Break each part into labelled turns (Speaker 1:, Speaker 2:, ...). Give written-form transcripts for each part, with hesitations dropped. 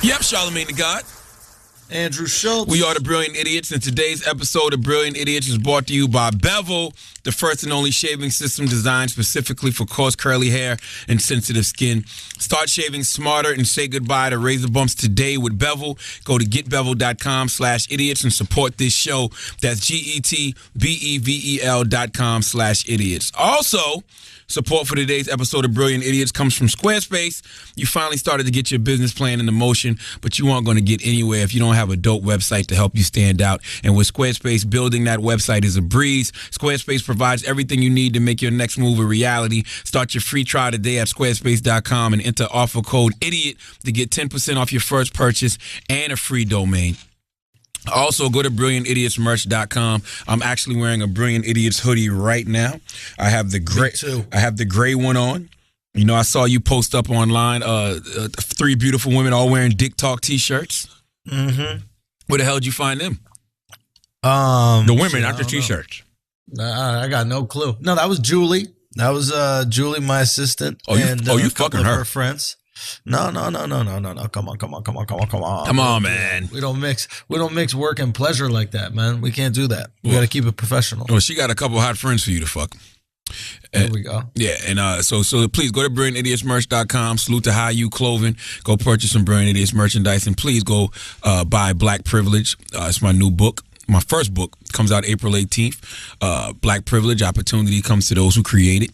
Speaker 1: Yep, Charlamagne the God.
Speaker 2: Andrew Schultz.
Speaker 1: We are the Brilliant Idiots, and today's episode of Brilliant Idiots is brought to you by Bevel, the first and only shaving system designed specifically for coarse, curly hair and sensitive skin. Start shaving smarter and say goodbye to razor bumps today with Bevel. Go to getbevel.com/idiots and support this show. That's GETBEVEL.com/idiots. Also, support for today's episode of Brilliant Idiots comes from Squarespace. You finally started to get your business plan into motion, but you aren't going to get anywhere if you don't have a dope website to help you stand out. And with Squarespace, building that website is a breeze. Squarespace provides everything you need to make your next move a reality. Start your free trial today at squarespace.com and enter offer code IDIOT to get 10% off your first purchase and a free domain. Also, go to BrilliantIdiotsMerch.com. I'm actually wearing a Brilliant Idiots hoodie right now. I have the gray.
Speaker 2: Me too.
Speaker 1: I have the gray one on. You know, I saw you post up online 3 beautiful women all wearing Dick Talk T-shirts.
Speaker 2: Mm-hmm.
Speaker 1: Where the hell did you find them?
Speaker 2: The
Speaker 1: women, not the T-shirts.
Speaker 2: I got no clue. No, that was Julie. That was Julie, my assistant.
Speaker 1: Oh, you
Speaker 2: a
Speaker 1: fucking
Speaker 2: couple of
Speaker 1: her.
Speaker 2: her friends. No. Come on.
Speaker 1: Come on, man.
Speaker 2: We don't mix work and pleasure like that, man. We can't do that. We got to keep it professional.
Speaker 1: Well, she got a couple hot friends for you to fuck.
Speaker 2: There we go.
Speaker 1: Yeah, and so please go to BrilliantIdiotsMerch.com. Salute to High U Clothing. Go purchase some Brilliant Idiots merchandise, and please go buy Black Privilege. It's my new book. My first book comes out April 18th. Black Privilege, opportunity comes to those who create it.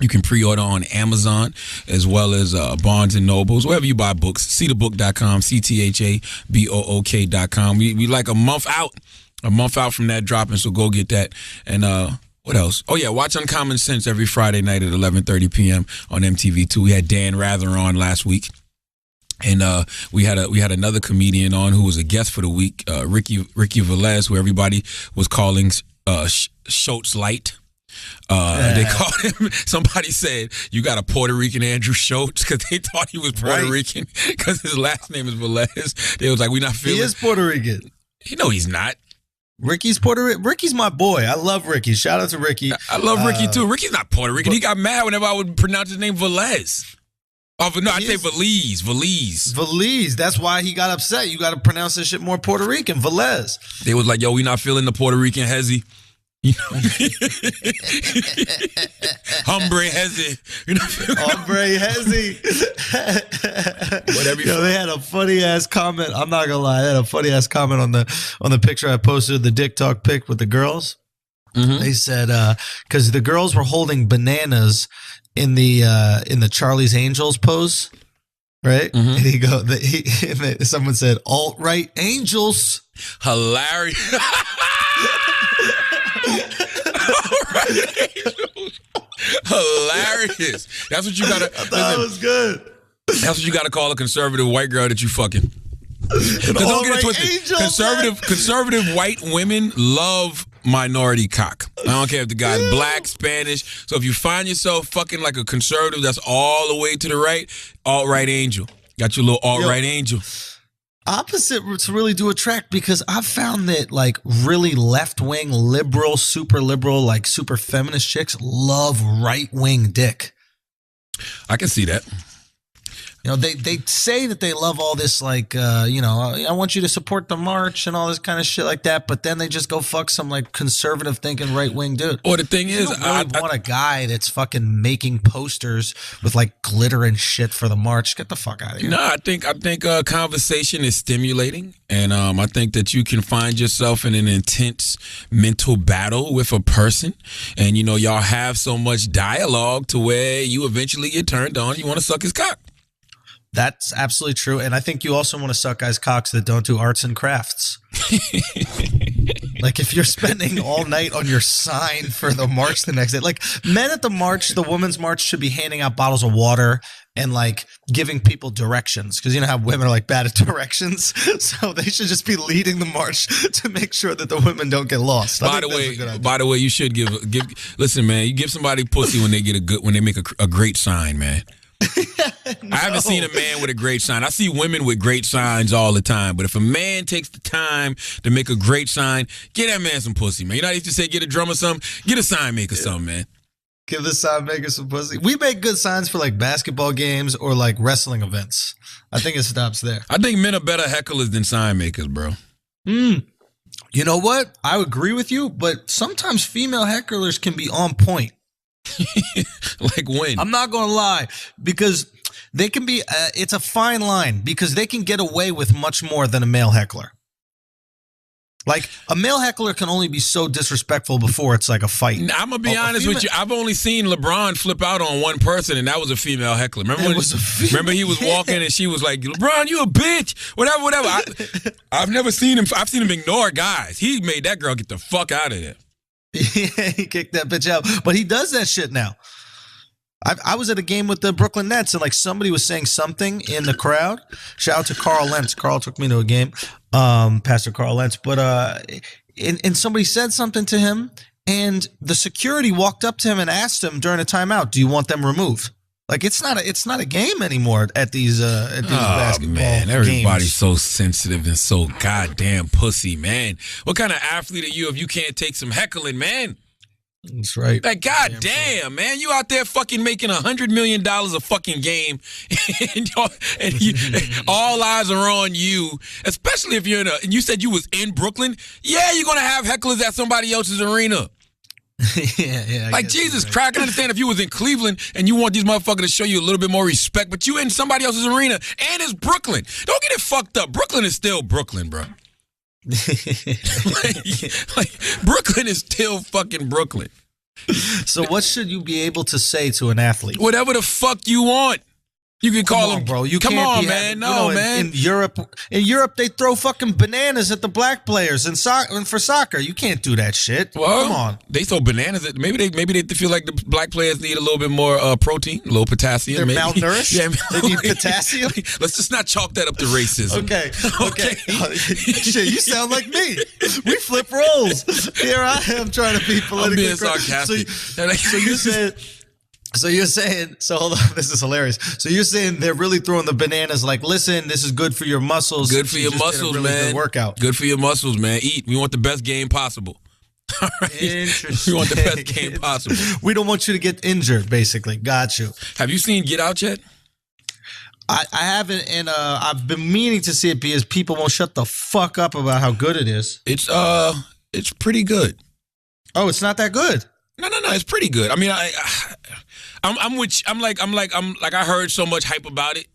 Speaker 1: You can pre-order on Amazon as well as Barnes & Nobles, wherever you buy books. CThaBook.com, CTHABOOK.com. We like a month out from that dropping, so go get that. And what else? Oh, yeah, watch Uncommon Sense every Friday night at 11:30 p.m. on MTV2. We had Dan Rather on last week. And we had another comedian on who was a guest for the week, Ricky Velez, who everybody was calling Schultz Light. They called him. Somebody said you got a Puerto Rican Andrew Schultz because they thought he was Puerto Rican because his last name is Velez. They was like, "We not feeling."
Speaker 2: He is Puerto Rican.
Speaker 1: You know he's not.
Speaker 2: Ricky's Puerto Rican. Ricky's my boy. I love Ricky. Shout out to Ricky.
Speaker 1: I love Ricky too. Ricky's not Puerto Rican. He got mad whenever I would pronounce his name Velez. Oh, no, I'd say Velez.
Speaker 2: Velez. That's why he got upset. You got to pronounce this shit more Puerto Rican. Velez.
Speaker 1: They was like, "Yo, we not feeling the Puerto Rican hezzy." You know? Hombre hezzy.
Speaker 2: Hombre hezzy.
Speaker 1: Whatever.
Speaker 2: They had a funny ass comment. I'm not gonna lie. They had a funny ass comment on the picture I posted, the Dick Talk pic with the girls. Mm-hmm. They said because the girls were holding bananas in the Charlie's Angels pose, right? Mm-hmm. And someone said alt-right angels.
Speaker 1: Hilarious. Hilarious. That's what you gotta.
Speaker 2: That was good.
Speaker 1: That's what you gotta call a conservative white girl that you fucking. Don't get it twisted. Conservative white women love minority cock. I don't care if the guy's black, Spanish. So if you find yourself fucking like a conservative that's all the way to the right, alt-right angel. Got your little alt-right angel.
Speaker 2: Opposite roots really do attract because I've found that like really left-wing, liberal, super liberal, like super feminist chicks love right-wing dick.
Speaker 1: I can see that.
Speaker 2: You know, they say that they love all this, like, I want you to support the march and all this kind of shit like that, but then they just go fuck some, like, conservative thinking right-wing dude.
Speaker 1: Well, the thing is,
Speaker 2: I want a guy that's fucking making posters with, like, glitter and shit for the march. Get the fuck out of here.
Speaker 1: No, I think conversation is stimulating, and I think that you can find yourself in an intense mental battle with a person, and, y'all have so much dialogue to where you eventually get turned on, you want to suck his cock.
Speaker 2: That's absolutely true. And I think you also want to suck guys' cocks that don't do arts and crafts. Like if you're spending all night on your sign for the march the next day, like men at the march, the women's march should be handing out bottles of water and like giving people directions. Cause you know how women are like bad at directions. So they should just be leading the march to make sure that the women don't get lost.
Speaker 1: By the way, you should give, listen, man, you give somebody pussy when they make a great sign, man. No. I haven't seen a man with a great sign. I see women with great signs all the time. But if a man takes the time to make a great sign, get that man some pussy, man. You know how I used to say get a drum or something? Get a sign maker something, man.
Speaker 2: Give the sign maker some pussy. We make good signs for like basketball games or like wrestling events. I think it stops there.
Speaker 1: I think men are better hecklers than sign makers, bro.
Speaker 2: You know what? I agree with you, but sometimes female hecklers can be on point.
Speaker 1: Like when?
Speaker 2: I'm not going to lie, because they can be, it's a fine line because they can get away with much more than a male heckler. Like, a male heckler can only be so disrespectful before it's like a fight.
Speaker 1: I'm going to be honest with you. I've only seen LeBron flip out on one person, and that was a female heckler. Remember he was walking and she was like, LeBron, you a bitch. Whatever. I've never seen him. I've seen him ignore guys. He made that girl get the fuck out of there.
Speaker 2: Yeah, he kicked that bitch out. But he does that shit now. I was at a game with the Brooklyn Nets, and like somebody was saying something in the crowd. Shout out to Carl Lentz. Carl took me to a game, Pastor Carl Lentz. But and somebody said something to him, and the security walked up to him and asked him during a timeout, "Do you want them removed?" Like it's not a game anymore at these basketball
Speaker 1: man, everybody's
Speaker 2: games.
Speaker 1: so sensitive and so goddamn pussy, man. What kind of athlete are you if you can't take some heckling, man?
Speaker 2: That's right.
Speaker 1: Like, goddamn, man, you out there fucking making $100 million a fucking game, and all eyes are on you. Especially if you're and you said you was in Brooklyn. Yeah, you're gonna have hecklers at somebody else's arena.
Speaker 2: yeah.
Speaker 1: Like Jesus Christ, I can understand if you was in Cleveland and you want these motherfuckers to show you a little bit more respect, but you in somebody else's arena and it's Brooklyn. Don't get it fucked up. Brooklyn is still Brooklyn, bro. like Brooklyn is still fucking Brooklyn.
Speaker 2: So what should you be able to say to an athlete?
Speaker 1: Whatever the fuck you want. You can call him,
Speaker 2: bro. You
Speaker 1: come
Speaker 2: can't
Speaker 1: on,
Speaker 2: be
Speaker 1: man.
Speaker 2: having,
Speaker 1: No, man.
Speaker 2: In Europe, they throw fucking bananas at the black players and for soccer. You can't do that shit.
Speaker 1: Well,
Speaker 2: come on.
Speaker 1: They throw bananas at. Maybe they feel like the black players need a little bit more protein, a little potassium.
Speaker 2: They're
Speaker 1: maybe.
Speaker 2: malnourished.
Speaker 1: Yeah,
Speaker 2: they need potassium.
Speaker 1: Let's just not chalk that up to racism.
Speaker 2: Okay. Shit, you sound like me. We flip roles. Here I am trying to be politically
Speaker 1: I'm being
Speaker 2: correct.
Speaker 1: sarcastic.
Speaker 2: So you're saying, hold on, this is hilarious. So you're saying they're really throwing the bananas like, listen, this is good for your muscles.
Speaker 1: Good for your muscles,
Speaker 2: really
Speaker 1: man.
Speaker 2: Good workout.
Speaker 1: Good for your muscles, man. Eat. We want the best game possible. All right?
Speaker 2: Interesting.
Speaker 1: We want the best game possible.
Speaker 2: We don't want you to get injured, basically. Got you.
Speaker 1: Have you seen Get Out yet?
Speaker 2: I haven't, and I've been meaning to see it because people won't shut the fuck up about how good it is.
Speaker 1: It's pretty good.
Speaker 2: Oh, it's not that good.
Speaker 1: No, it's pretty good. I mean, I'm with. I'm like I heard so much hype about it.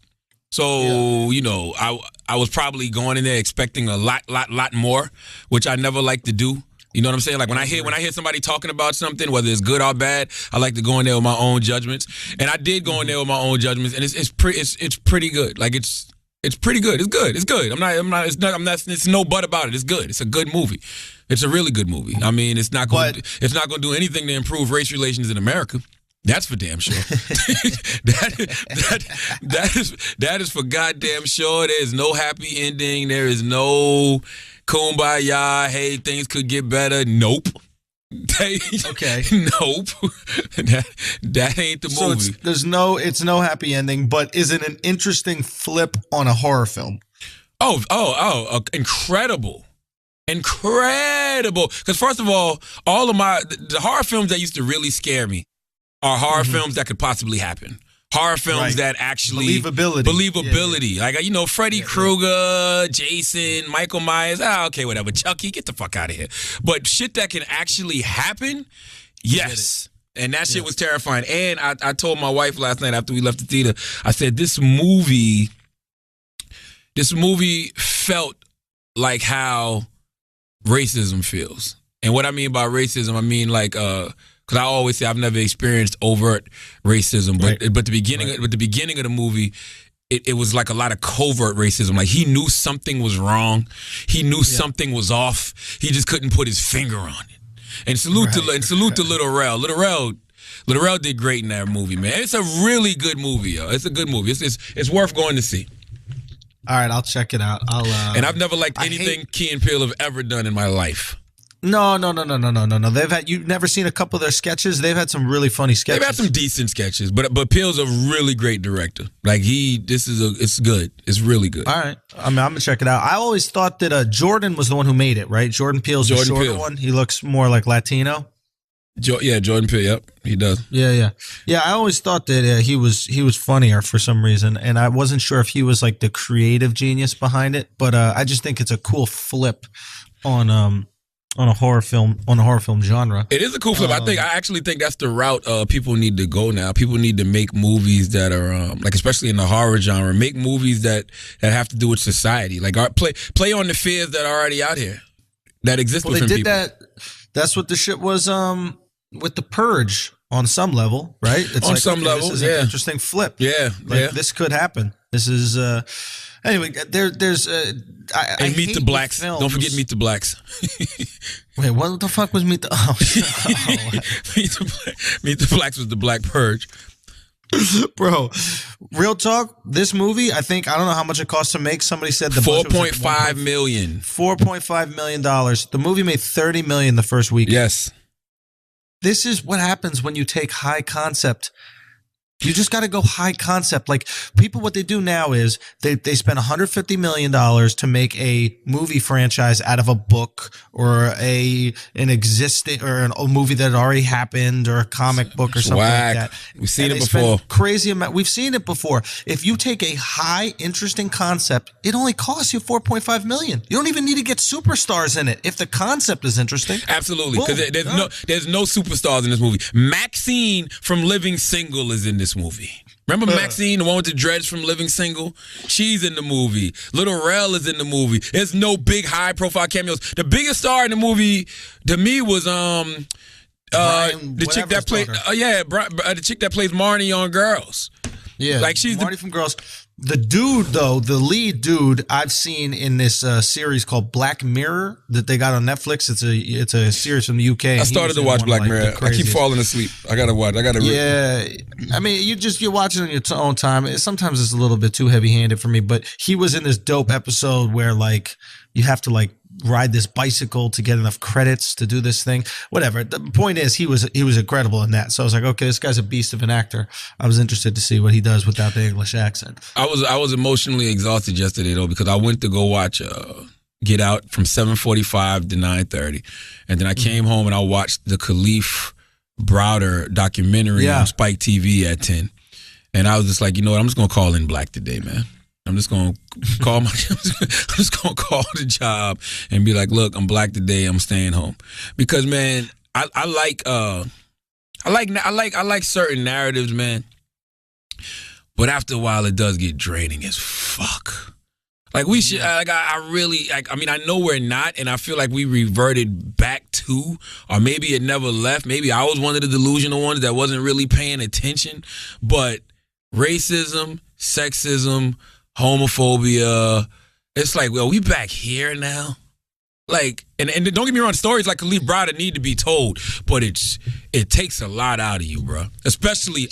Speaker 1: So you know, I was probably going in there expecting a lot more, which I never like to do. You know what I'm saying? Like when I hear somebody talking about something, whether it's good or bad, I like to go in there with my own judgments. And I did go in there with my own judgments, and it's pretty good. Like it's pretty good. It's good. It's good. It's no but about it. It's good. It's a good movie. It's a really good movie. I mean, it's not going to do anything to improve race relations in America. That's for damn sure. that is for goddamn sure. There is no happy ending. There is no kumbaya. Hey, things could get better. Nope.
Speaker 2: Okay.
Speaker 1: Nope. That ain't the movie.
Speaker 2: So it's no happy ending, but is it an interesting flip on a horror film?
Speaker 1: Oh, incredible. Incredible. Because first of all of the horror films that used to really scare me are horror films that could possibly happen. Horror films that actually believability. Yeah. Like, you know, Freddy Krueger, Jason, Michael Myers. Okay, whatever. Chucky, get the fuck out of here. But shit that can actually happen, yes. And that shit was terrifying. And I told my wife last night after we left the theater, I said, this movie felt like how racism feels. And what I mean by racism, I mean like, because I always say I've never experienced overt racism, but the beginning of the movie, it was like a lot of covert racism. Like he knew something was wrong, he knew something was off, he just couldn't put his finger on it. And salute to Little Rel. Little Rel did great in that movie, man. It's a really good movie, yo. It's a good movie. It's worth going to see.
Speaker 2: All right, I'll check it out.
Speaker 1: And I've never liked anything Key and Peele have ever done in my life.
Speaker 2: No. You've never seen a couple of their sketches? They've had some really funny sketches.
Speaker 1: They've had some decent sketches, but Peele's a really great director. Like it's good. It's really good.
Speaker 2: All right. I mean, I'm gonna check it out. I always thought that Jordan was the one who made it, right? Jordan Peele's the shorter one. He looks more like Latino.
Speaker 1: Jordan Peele. Yep, he does.
Speaker 2: Yeah. I always thought that he was funnier for some reason, and I wasn't sure if he was like the creative genius behind it. But I just think it's a cool flip on a horror film genre.
Speaker 1: It is a cool flip. I actually think that's the route people need to go now. People need to make movies that are like, especially in the horror genre, make movies that have to do with society. Like play on the fears that are already out here that exist within people. They did
Speaker 2: that. That's what the shit was with The Purge on some level, right? It's
Speaker 1: on some level,
Speaker 2: this is an interesting flip.
Speaker 1: Yeah,
Speaker 2: this could happen. This is anyway. There's
Speaker 1: and Meet the Blacks. Films. Don't forget Meet the Blacks.
Speaker 2: Wait, what the fuck was Meet the?
Speaker 1: Meet the Blacks was the Black Purge.
Speaker 2: Bro, real talk. This movie, I don't know how much it cost to make. Somebody said the
Speaker 1: $4.5 million.
Speaker 2: $4.5 million. The movie made $30 million the first week.
Speaker 1: Yes.
Speaker 2: This is what happens when you take high concept. You just got to go high concept. Like people, what they do now is they spend $150 million to make a movie franchise out of a book or an existing or a movie that already happened or a comic book or something like that.
Speaker 1: We've seen it before.
Speaker 2: Crazy amount. We've seen it before. If you take a high, interesting concept, it only costs you $4.5 million. You don't even need to get superstars in it if the concept is interesting.
Speaker 1: Absolutely, because there's no superstars in this movie. Maxine from Living Single is in this movie. Remember Maxine, the one with the dreads from Living Single? She's in the movie. Little Rel is in the movie. There's no big high-profile cameos. The biggest star in the movie to me was the chick that played the chick that plays Marnie on Girls.
Speaker 2: Yeah, like she's Marty from Girls. The dude, though, the lead dude I've seen in this series called Black Mirror that they got on Netflix. It's a series from the UK.
Speaker 1: I started to watch Black Mirror. I keep falling asleep. I gotta watch.
Speaker 2: Yeah, I mean, you're watching on your own time. Sometimes it's a little bit too heavy-handed for me. But he was in this dope episode where like you have to like ride this bicycle to get enough credits to do this thing. Whatever. The point is, he was incredible in that. So I was like, okay, this guy's a beast of an actor. I was interested to see what he does without the English accent.
Speaker 1: I was emotionally exhausted yesterday though, because I went to go watch Get Out from 7:45 to 9:30, and then I came home and I watched the Khalif Browder documentary on Spike TV at 10, and I was just like, you know what, I'm just gonna call in black today, man. I'm just gonna call call the job and be like, look, I'm black today. I'm staying home because, man, I like certain narratives, man. But after a while, it does get draining as fuck. Like we should, like I really, like I mean, I know we're not, and I feel like we reverted back to, or maybe it never left. Maybe I was one of the delusional ones that wasn't really paying attention. But racism, sexism, homophobia, it's like, well, we back here now. Like, and don't get me wrong, stories like Khalif Browder need to be told, but it takes a lot out of you, bro. Especially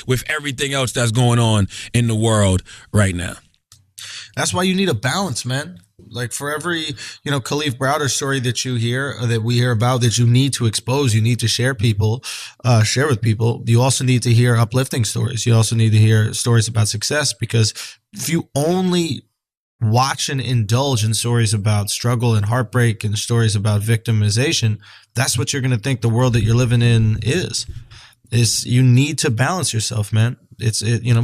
Speaker 1: with everything else that's going on in the world right now.
Speaker 2: That's why you need a balance, man. Like for every, Khalif Browder story that you hear, or that we hear about, that you need to expose, you need to share with people. You also need to hear uplifting stories. You also need to hear stories about success, because if you only watch and indulge in stories about struggle and heartbreak and stories about victimization, that's what you're going to think the world that you're living in is. You need to balance yourself, man.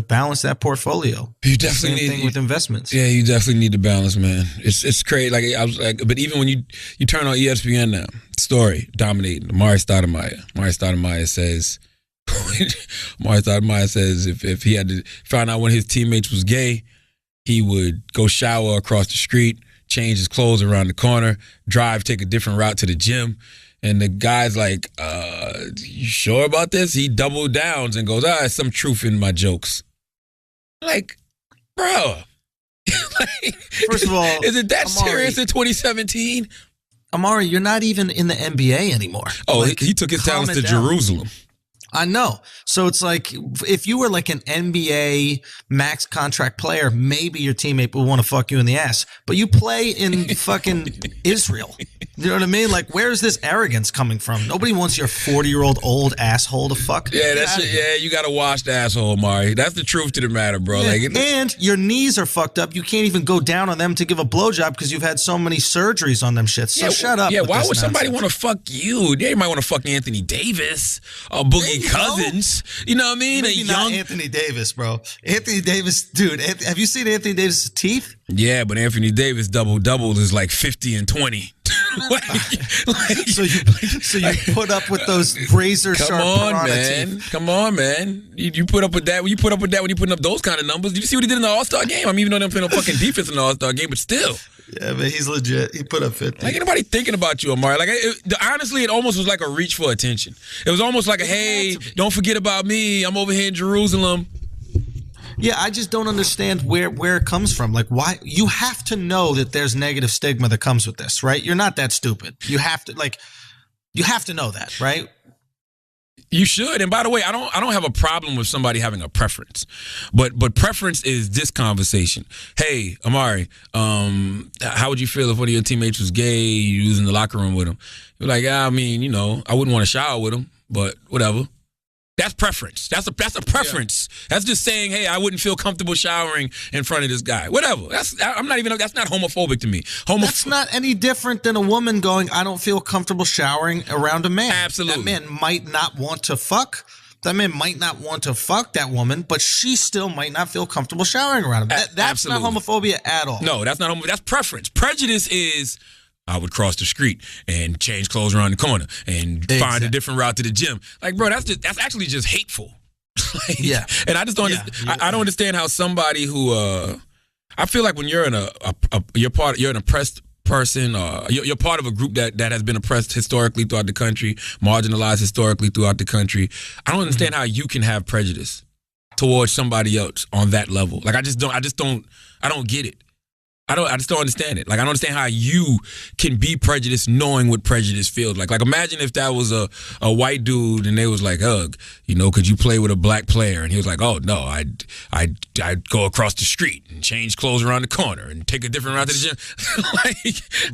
Speaker 2: Balance that portfolio.
Speaker 1: You definitely
Speaker 2: Same thing with investments.
Speaker 1: Yeah, you definitely need to balance, man. It's crazy. Like I was like, but even when you turn on ESPN now, story dominating. Mari Stoudemire says, if he had to find out when his teammates was gay, he would go shower across the street, change his clothes around the corner, take a different route to the gym. And the guy's like, you sure about this? He doubled downs and goes, there's some truth in my jokes. Like, bro.
Speaker 2: First of all,
Speaker 1: is it that serious in
Speaker 2: I know. So it's like if you were like an NBA max contract player, maybe your teammate would want to fuck you in the ass. But you play in fucking Israel. You know what I mean? Like, where's this arrogance coming from? Nobody wants your 40-year-old old asshole to fuck.
Speaker 1: Yeah, you gotta wash the asshole, Mari. That's the truth to the matter, bro.
Speaker 2: Yeah.
Speaker 1: Like,
Speaker 2: and your knees are fucked up. You can't even go down on them to give a blowjob because you've had so many surgeries on them shits. So shut up.
Speaker 1: Yeah,
Speaker 2: with
Speaker 1: why
Speaker 2: this
Speaker 1: would somebody
Speaker 2: nonsense.
Speaker 1: want to fuck you? They might want to fuck Anthony Davis or Boogie Cousins. You know what I mean?
Speaker 2: Maybe not Anthony Davis, bro. Anthony Davis, dude. Have you seen Anthony Davis' teeth?
Speaker 1: Yeah, but Anthony Davis double is like 50 and 20.
Speaker 2: So you put up with those razor sharp piranha teeth.
Speaker 1: Come on, man. You put up with that. You put up with that when you putting up those kind of numbers. Did you see what he did in the All-Star game? I mean, even though they're playing no fucking defense in the All-Star game, but still.
Speaker 2: Yeah, but he's legit. He put up 50.
Speaker 1: Like, anybody thinking about you, Amari? Like, honestly, it almost was like a reach for attention. It was almost like a, hey, don't forget about me. I'm over here in Jerusalem.
Speaker 2: Yeah, I just don't understand where it comes from. Like, why? You have to know that there's negative stigma that comes with this, right? You're not that stupid. You have to know that, right?
Speaker 1: You should. And by the way, I don't have a problem with somebody having a preference. But preference is this conversation. Hey, Amari, how would you feel if one of your teammates was gay, you was in the locker room with him? You're like, I mean, you know, I wouldn't want to shower with him, but whatever. That's preference. That's a preference. Yeah. That's just saying, hey, I wouldn't feel comfortable showering in front of this guy. Whatever. That's not homophobic to me.
Speaker 2: That's not any different than a woman going, I don't feel comfortable showering around a man.
Speaker 1: Absolutely.
Speaker 2: That man might not want to fuck. That man might not want to fuck that woman, but she still might not feel comfortable showering around him. That's not homophobia at all.
Speaker 1: No, that's not homophobia. That's preference. Prejudice is, I would cross the street and change clothes around the corner and find a different route to the gym. Like, bro, that's actually just hateful. Like, yeah. And I just don't I don't understand how somebody who I feel like when you're in you're an oppressed person, you're part of a group that has been oppressed historically throughout the country, marginalized historically throughout the country. I don't understand how you can have prejudice towards somebody else on that level. Like, I don't get it. I just don't understand it. Like, I don't understand how you can be prejudiced knowing what prejudice feels like. Like, imagine if that was a white dude and they was like, Hug, you know, could you play with a black player? And he was like, oh, no, I'd go across the street and change clothes around the corner and take a different route to the gym.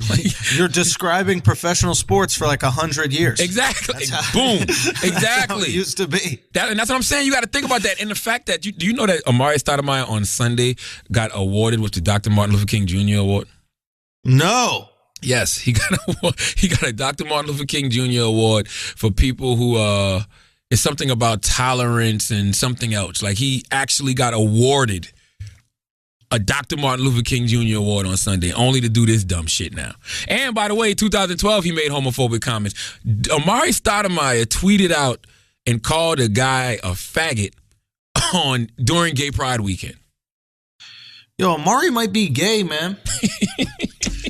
Speaker 1: like,
Speaker 2: you're describing professional sports for like 100 years.
Speaker 1: Exactly. Boom. Exactly.
Speaker 2: That's how it used to be.
Speaker 1: And that's what I'm saying. You got to think about that. And the fact that, do you know that Amari Stoudemire on Sunday got awarded with the Dr. Martin Luther King Jr. Award?
Speaker 2: No.
Speaker 1: Yes, he got a Dr. Martin Luther King Jr. Award for people who it's something about tolerance and something else. Like, he actually got awarded a Dr. Martin Luther King Jr. Award on Sunday, only to do this dumb shit now. And by the way, 2012 he made homophobic comments. Amari Stoudemire tweeted out and called a guy a faggot during Gay Pride weekend.
Speaker 2: Yo, Amari might be gay, man.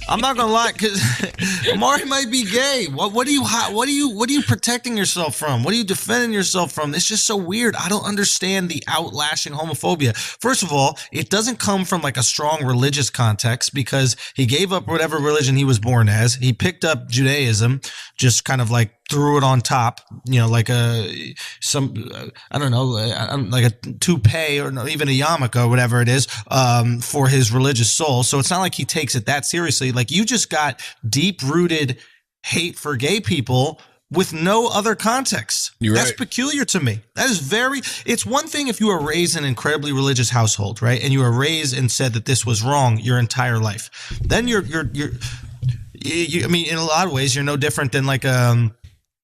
Speaker 2: I'm not gonna lie, because Amari might be gay. What are you protecting yourself from? What are you defending yourself from? It's just so weird. I don't understand the outlashing homophobia. First of all, it doesn't come from like a strong religious context, because he gave up whatever religion he was born as. He picked up Judaism, just kind of like threw it on top, you know, like like a toupee or even a yarmulke or whatever it is, for his religious soul. So it's not like he takes it that seriously. Like, you just got deep-rooted hate for gay people with no other context.
Speaker 1: You're
Speaker 2: That's
Speaker 1: right.
Speaker 2: peculiar to me. That is it's one thing if you were raised in an incredibly religious household, right? And you were raised and said that this was wrong your entire life. Then I mean, in a lot of ways, you're no different than like a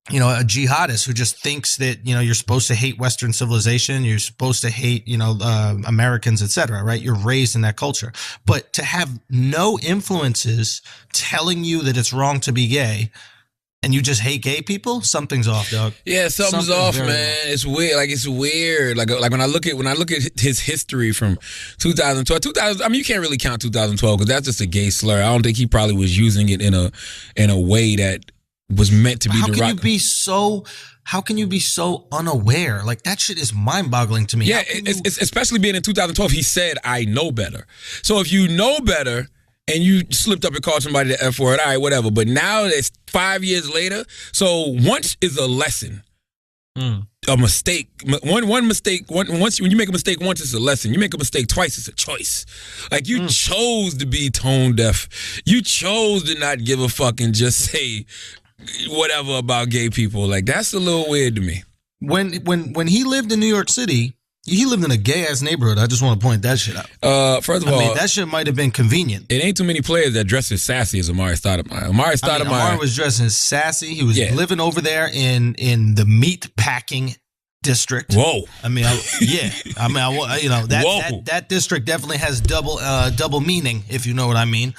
Speaker 2: jihadist who just thinks that, you know, you're supposed to hate Western civilization, you're supposed to hate, Americans, etc. Right? You're raised in that culture. But to have no influences telling you that it's wrong to be gay, and you just hate gay people, something's off, dog.
Speaker 1: Yeah, something's off, man. Wrong. It's weird. Like, it's weird. Like when I look at his history from 2012, I mean, you can't really count 2012 because that's just a gay slur. I don't think he probably was using it in a way that was meant to be derogatory. How can you be so unaware? Like, that shit is mind-boggling to me.
Speaker 2: Yeah,
Speaker 1: it's especially being in 2012. He said, I know better. So if you know better and you slipped up and called somebody the F word, all right, whatever. But now it's 5 years later. So once is a lesson. a mistake. One mistake. Once when you make a mistake once, it's a lesson. You make a mistake twice, it's a choice. Like you chose to be tone deaf. You chose to not give a fuck and just say whatever about gay people. Like that's a little weird to me.
Speaker 2: When he lived in New York City, he lived in a gay ass neighborhood. I just want to point that shit out.
Speaker 1: First of all,
Speaker 2: that shit might have been convenient.
Speaker 1: It ain't too many players that dress as sassy as Amar'e Stoudemire. Amar'e
Speaker 2: was dressing as sassy. He was living over there in the meat packing district.
Speaker 1: Whoa.
Speaker 2: That district definitely has double meaning, if you know what I mean.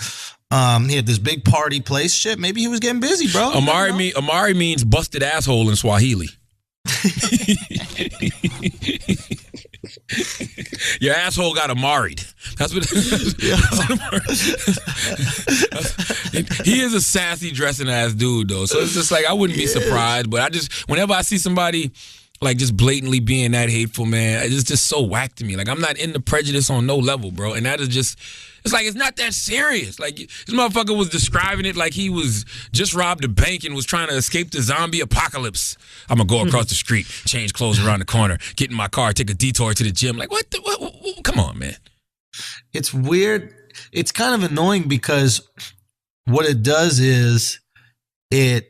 Speaker 2: He had this big party place. Shit, maybe he was getting busy, bro.
Speaker 1: Amar'e means busted asshole in Swahili. Your asshole got Amari'd. That's what he is a sassy dressing ass dude though. So it's just like I wouldn't be surprised, but whenever I see somebody like just blatantly being that hateful, man, it's just so whack to me. Like I'm not into prejudice on no level, bro. And that is just, it's like it's not that serious. Like this motherfucker was describing it like he was just robbed a bank and was trying to escape the zombie apocalypse. I'm gonna go across the street, change clothes around the corner, get in my car, take a detour to the gym. Like what? Come on, man.
Speaker 2: It's weird. It's kind of annoying because what it does is it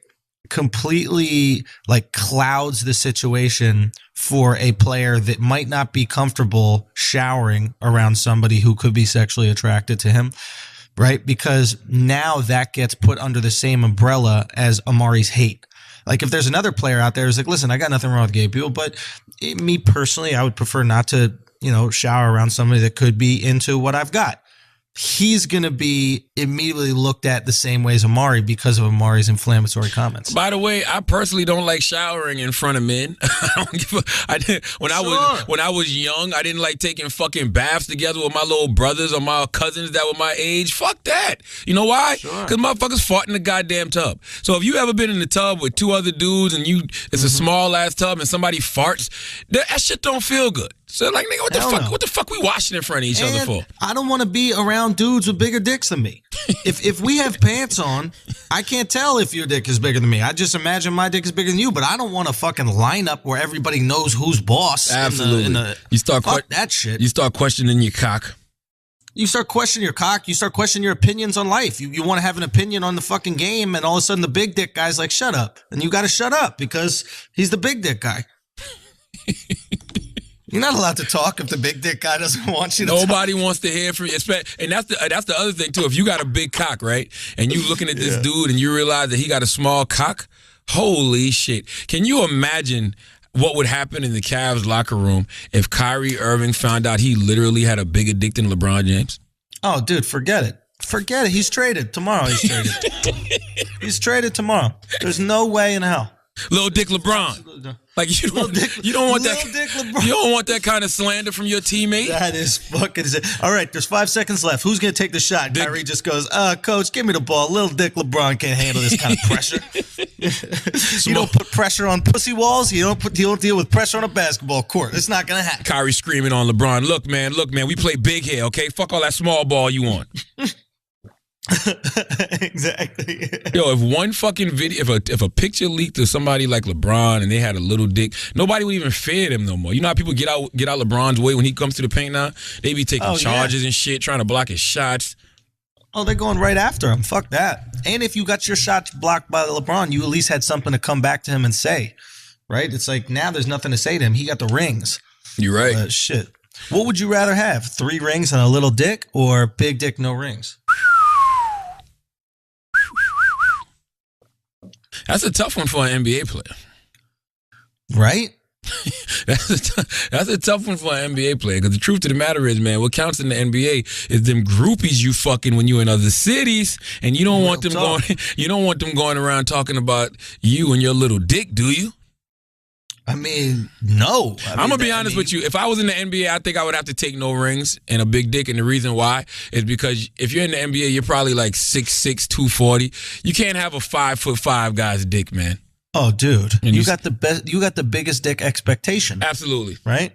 Speaker 2: completely like clouds the situation for a player that might not be comfortable showering around somebody who could be sexually attracted to him, right? Because now that gets put under the same umbrella as Amari's hate. Like if there's another player out there who's like, listen, I got nothing wrong with gay people, but me personally, I would prefer not to, shower around somebody that could be into what I've got. He's going to be immediately looked at the same way as Amar'e because of Amari's inflammatory comments.
Speaker 1: By the way, I personally don't like showering in front of men. When I was young, I didn't like taking fucking baths together with my little brothers or my cousins that were my age. Fuck that. You know why? Because motherfuckers fought in the goddamn tub. So if you ever been in the tub with two other dudes and it's a small ass tub and somebody farts, that shit don't feel good. So like, nigga, what the fuck we washing in front of each other for?
Speaker 2: I don't want to be around dudes with bigger dicks than me. If we have pants on, I can't tell if your dick is bigger than me. I just imagine my dick is bigger than you, but I don't want a fucking lineup where everybody knows who's boss.
Speaker 1: Absolutely.
Speaker 2: Fuck that shit.
Speaker 1: You start questioning your cock.
Speaker 2: You start questioning your cock. You start questioning your opinions on life. You want to have an opinion on the fucking game, and all of a sudden the big dick guy's like, shut up. And you got to shut up because he's the big dick guy. You're not allowed to talk if the big dick guy doesn't want you to
Speaker 1: Nobody wants to hear from you. And that's the other thing, too. If you got a big cock, right, and you looking at this dude and you realize that he got a small cock, holy shit. Can you imagine what would happen in the Cavs locker room if Kyrie Irving found out he literally had a bigger dick than LeBron James?
Speaker 2: Oh, dude, forget it. Forget it. He's traded. Tomorrow he's traded. He's traded tomorrow. There's no way in hell.
Speaker 1: Little Dick LeBron. Like you don't want that kind of slander from your teammate.
Speaker 2: That is fucking it. All right, there's 5 seconds left. Who's gonna take the shot? Kyrie just goes, coach, give me the ball. Little Dick LeBron can't handle this kind of pressure. You don't put pressure on pussy walls. You don't deal with pressure on a basketball court. It's not gonna happen.
Speaker 1: Kyrie screaming on LeBron, look man, we play big here, okay? Fuck all that small ball you want.
Speaker 2: Exactly.
Speaker 1: Yo, if one fucking video, if a picture leaked of somebody like LeBron and they had a little dick, nobody would even fear them no more. You know how people get out LeBron's way when he comes to the paint now? They be taking charges and shit, trying to block his shots.
Speaker 2: Oh, they're going right after him. Fuck that. And if you got your shots blocked by LeBron, you at least had something to come back to him and say, right? It's like now there's nothing to say to him. He got the rings.
Speaker 1: You're right.
Speaker 2: Shit. What would you rather have? 3 rings and a little dick, or big dick, no rings?
Speaker 1: That's a tough one for an NBA player.
Speaker 2: Right?
Speaker 1: That's a tough one for an NBA player, because the truth of the matter is, man, what counts in the NBA is them groupies you fucking when you in other cities, and you don't want them going around talking about you and your little dick, do you?
Speaker 2: I mean, no.
Speaker 1: I'm going to be honest with you. If I was in the NBA, I think I would have to take no rings and a big dick. And the reason why is because if you're in the NBA, you're probably like 6'6", 240. You can't have a 5'5" guy's dick, man.
Speaker 2: Oh, dude. And you got the biggest dick expectation.
Speaker 1: Absolutely.
Speaker 2: Right?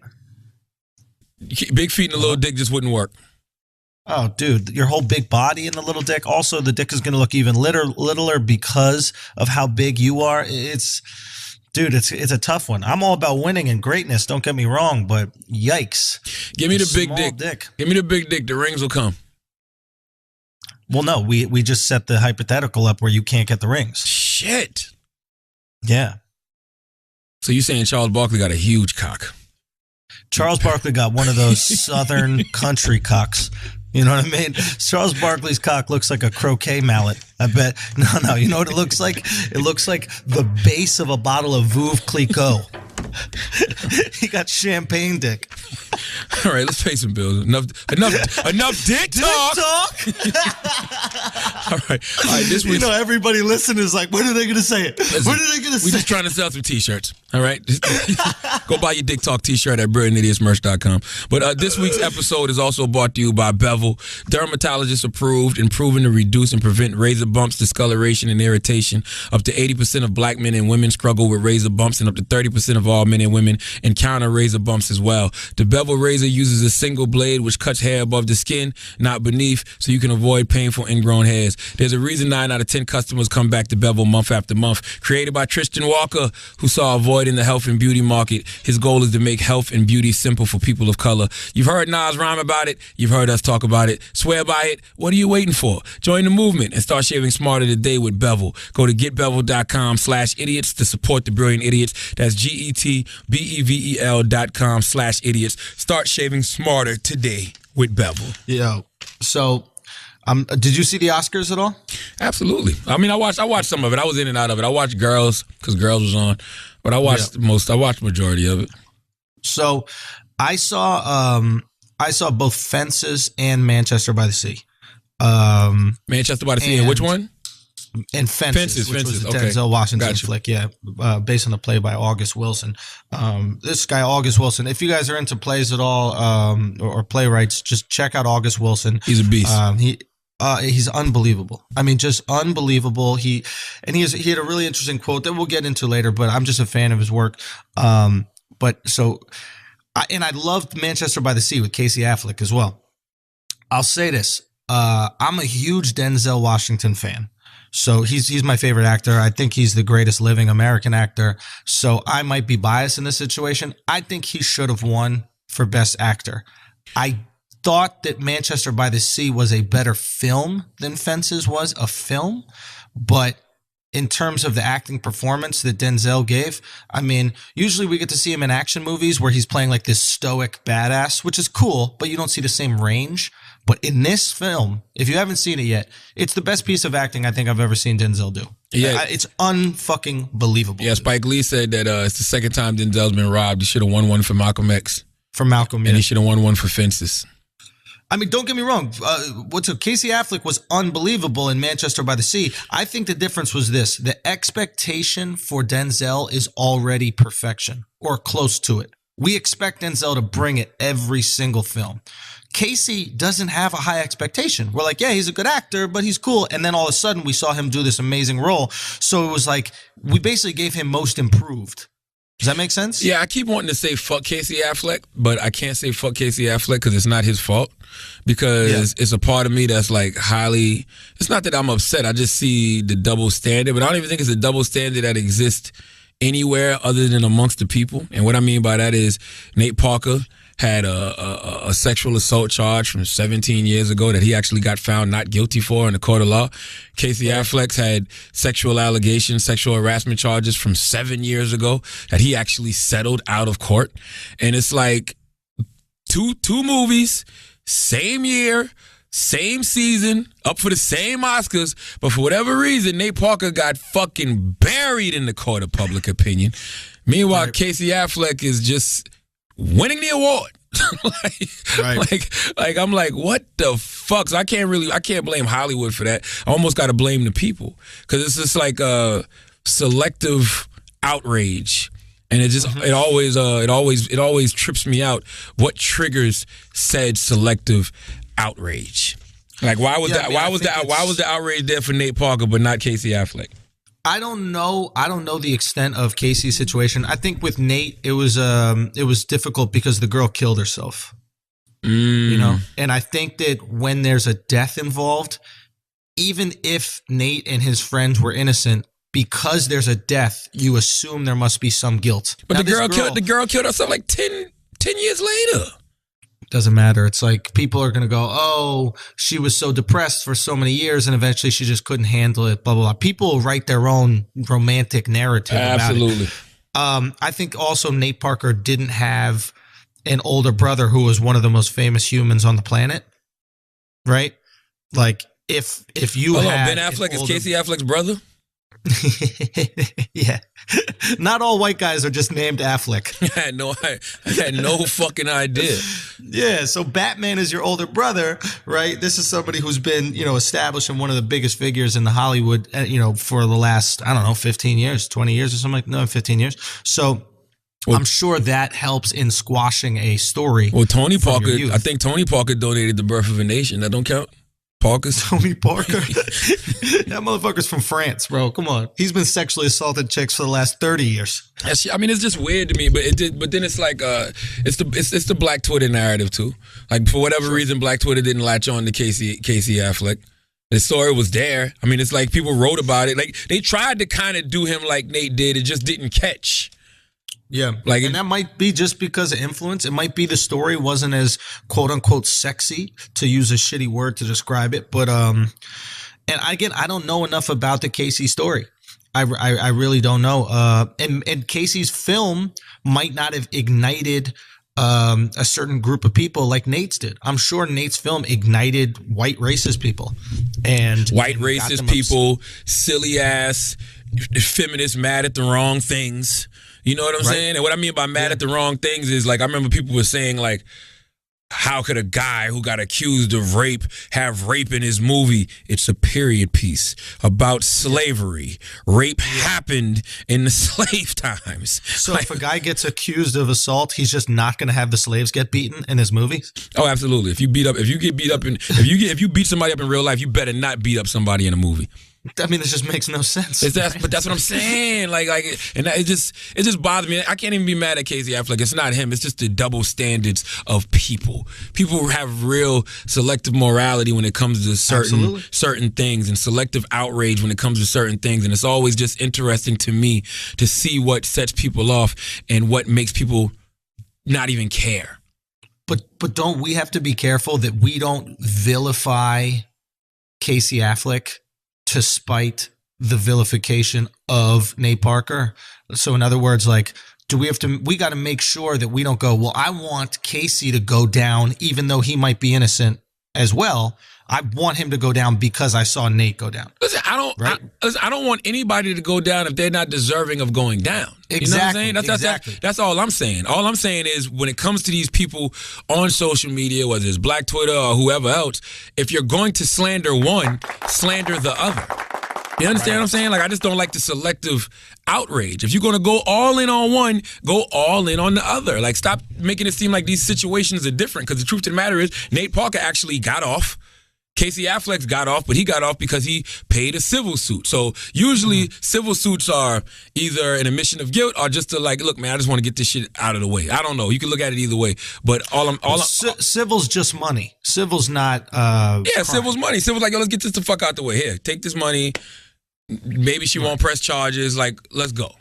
Speaker 1: Big feet and a little dick just wouldn't work.
Speaker 2: Oh, dude, your whole big body and the little dick. Also, the dick is going to look even littler because of how big you are. Dude, it's a tough one. I'm all about winning and greatness. Don't get me wrong, but yikes!
Speaker 1: Give me the big
Speaker 2: Small
Speaker 1: dick. Give me the big dick. The rings will come.
Speaker 2: Well, no, we just set the hypothetical up where you can't get the rings.
Speaker 1: Shit.
Speaker 2: Yeah.
Speaker 1: So you saying Charles Barkley got a huge cock?
Speaker 2: Charles Barkley got one of those southern country cocks. You know what I mean? Charles Barkley's cock looks like a croquet mallet. I bet. No. You know what it looks like? It looks like the base of a bottle of Veuve Clicquot. He got champagne dick.
Speaker 1: All right, let's pay some bills. Enough dick talk. All right. This week,
Speaker 2: everybody listening is like, when are they going to say it? When are they going to say it?
Speaker 1: We're just trying to sell some T-shirts. All right. Go buy your Dick Talk T-shirt at BrilliantIdiotsMerch.com. But this week's episode is also brought to you by Bevel, dermatologist approved and proven to reduce and prevent razor bumps, discoloration, and irritation. Up to 80% of black men and women struggle with razor bumps, and up to 30% of all men and women encounter razor bumps as well. The Bevel razor uses a single blade which cuts hair above the skin, not beneath, so you can avoid painful ingrown hairs. There's a reason 9 out of 10 customers come back to Bevel month after month. Created by Tristan Walker, who saw a void in the health and beauty market. His goal is to make health and beauty simple for people of color. You've heard Nas rhyme about it. You've heard us talk about it. Swear by it. What are you waiting for? Join the movement and start shaving smarter today with Bevel. Go to getbevel.com/idiots to support the Brilliant Idiots. That's GETBEVEL.com/idiots. Start shaving smarter today with Bevel.
Speaker 2: Yeah. So, did you see the Oscars at all?
Speaker 1: Absolutely. I mean, I watched some of it. I was in and out of it. I watched Girls because Girls was on, but I watched I watched majority of it.
Speaker 2: So, I saw both Fences and Manchester by the Sea.
Speaker 1: Manchester by the Sea, and which one?
Speaker 2: And Fences, which was a Denzel Washington flick, based on the play by August Wilson. This guy, August Wilson, if you guys are into plays at all or playwrights, just check out August Wilson.
Speaker 1: He's a beast.
Speaker 2: He's unbelievable. I mean, just unbelievable. He had a really interesting quote that we'll get into later, but I'm just a fan of his work. I loved Manchester by the Sea with Casey Affleck as well. I'll say this. I'm a huge Denzel Washington fan. So he's my favorite actor. I think he's the greatest living American actor. So I might be biased in this situation. I think he should have won for Best Actor. I thought that Manchester by the Sea was a better film than Fences was a film. But in terms of the acting performance that Denzel gave, I mean, usually we get to see him in action movies where he's playing like this stoic badass, which is cool, but you don't see the same range. But in this film, if you haven't seen it yet, it's the best piece of acting I think I've ever seen Denzel do. Yeah, it's unfucking believable.
Speaker 1: Yeah, Spike Lee said that it's the second time Denzel's been robbed. He should have won one for Malcolm X.
Speaker 2: For Malcolm,
Speaker 1: and he should have won one for Fences.
Speaker 2: I mean, don't get me wrong. Casey Affleck was unbelievable in Manchester by the Sea. I think the difference was this. The expectation for Denzel is already perfection or close to it. We expect Denzel to bring it every single film. Casey doesn't have a high expectation. We're like, yeah, he's a good actor, but he's cool. And then all of a sudden we saw him do this amazing role. So it was like, we basically gave him most improved. Does that make sense?
Speaker 1: Yeah, I keep wanting to say fuck Casey Affleck, but I can't say fuck Casey Affleck because it's not his fault. Because it's a part of me that's like highly, it's not that I'm upset. I just see the double standard, but I don't even think it's a double standard that exists anywhere other than amongst the people. And what I mean by that is Nate Parker had a sexual assault charge from 17 years ago that he actually got found not guilty for in the court of law. Casey Affleck had sexual allegations, sexual harassment charges from 7 years ago that he actually settled out of court. And it's like two movies, same year, same season, up for the same Oscars, but for whatever reason, Nate Parker got fucking buried in the court of public opinion. Meanwhile, Casey Affleck is just winning the award. like I'm like, what the fuck? So I can't blame Hollywood for that. I almost got to blame the people because it's just like a selective outrage, and it just it always trips me out what triggers said selective outrage. Like why was the outrage there for Nate Parker but not Casey Affleck?
Speaker 2: I don't know the extent of Casey's situation. I think with Nate, it was difficult because the girl killed herself. You know? And I think that when there's a death involved, even if Nate and his friends were innocent, because there's a death, you assume there must be some guilt.
Speaker 1: But
Speaker 2: Now,
Speaker 1: the girl killed herself like 10 years later.
Speaker 2: Doesn't matter. It's like people are going to go, oh, she was so depressed for so many years and eventually she just couldn't handle it, blah, blah, blah. People write their own romantic narrative
Speaker 1: Absolutely.
Speaker 2: about it. I think also Nate Parker didn't have an older brother who was one of the most famous humans on the planet, right? Like if you had
Speaker 1: Ben Affleck is Casey Affleck's brother?
Speaker 2: Yeah. Not all white guys are just named Affleck.
Speaker 1: I had no fucking idea.
Speaker 2: Yeah, so Batman is your older brother, right? This is somebody who's been, established in one of the biggest figures in the Hollywood, for the last, 15 years, 20 years or something 15 years. So I'm sure that helps in squashing a story.
Speaker 1: Well, Tony Parker, I think Tony Parker donated The Birth of a Nation. That don't count? Parker's?
Speaker 2: Tony Parker? That motherfucker's from France, bro. Come on. He's been sexually assaulted chicks for the last 30 years.
Speaker 1: It's just weird to me, but then it's like it's the Black Twitter narrative too. Like for whatever reason, Black Twitter didn't latch on to Casey Affleck. The story was there. I mean, it's like people wrote about it. Like they tried to kind of do him like Nate did. It just didn't catch.
Speaker 2: Yeah. And that might be just because of influence. It might be the story wasn't as quote unquote sexy, to use a shitty word to describe it. But, and again, I don't know enough about the Casey story. I really don't know. And Casey's film might not have ignited a certain group of people like Nate's did. I'm sure Nate's film ignited white racist people. And
Speaker 1: white racist people, silly ass feminists mad at the wrong things. You know what I'm saying? And what I mean by mad at the wrong things is, like, I remember people were saying, like, how could a guy who got accused of rape have rape in his movie? It's a period piece about slavery. Rape happened in the slave times.
Speaker 2: So if a guy gets accused of assault, he's just not going to have the slaves get beaten in his movies?
Speaker 1: Oh, absolutely. If you beat somebody up in real life, you better not beat up somebody in a movie.
Speaker 2: I mean, this just makes no sense.
Speaker 1: But that's what I'm saying. And it just bothers me. I can't even be mad at Casey Affleck. It's not him. It's just the double standards of people. People have real selective morality when it comes to certain things, and selective outrage when it comes to certain things. And it's always just interesting to me to see what sets people off and what makes people not even care.
Speaker 2: But don't we have to be careful that we don't vilify Casey Affleck to spite the vilification of Nate Parker? So in other words, like, we got to make sure that we don't go, well, I want Casey to go down even though he might be innocent as well. I want him to go down because I saw Nate go down.
Speaker 1: Listen, I don't want anybody to go down if they're not deserving of going down.
Speaker 2: Exactly.
Speaker 1: You know what I'm saying? That's all I'm saying. All I'm saying is, when it comes to these people on social media, whether it's Black Twitter or whoever else, if you're going to slander one, slander the other. You understand what I'm saying? Like, I just don't like the selective outrage. If you're going to go all in on one, go all in on the other. Like, stop making it seem like these situations are different, because the truth of the matter is, Nate Parker actually got off. Casey Affleck got off, but he got off because he paid a civil suit. So usually civil suits are either an admission of guilt or just to, like, look, man, I just want to get this shit out of the way. I don't know. You can look at it either way. But
Speaker 2: civil's just money. Civil's not
Speaker 1: crime. Civil's money. Civil's like, yo, let's get this the fuck out the way. Here, take this money. Maybe she won't press charges. Like, let's go.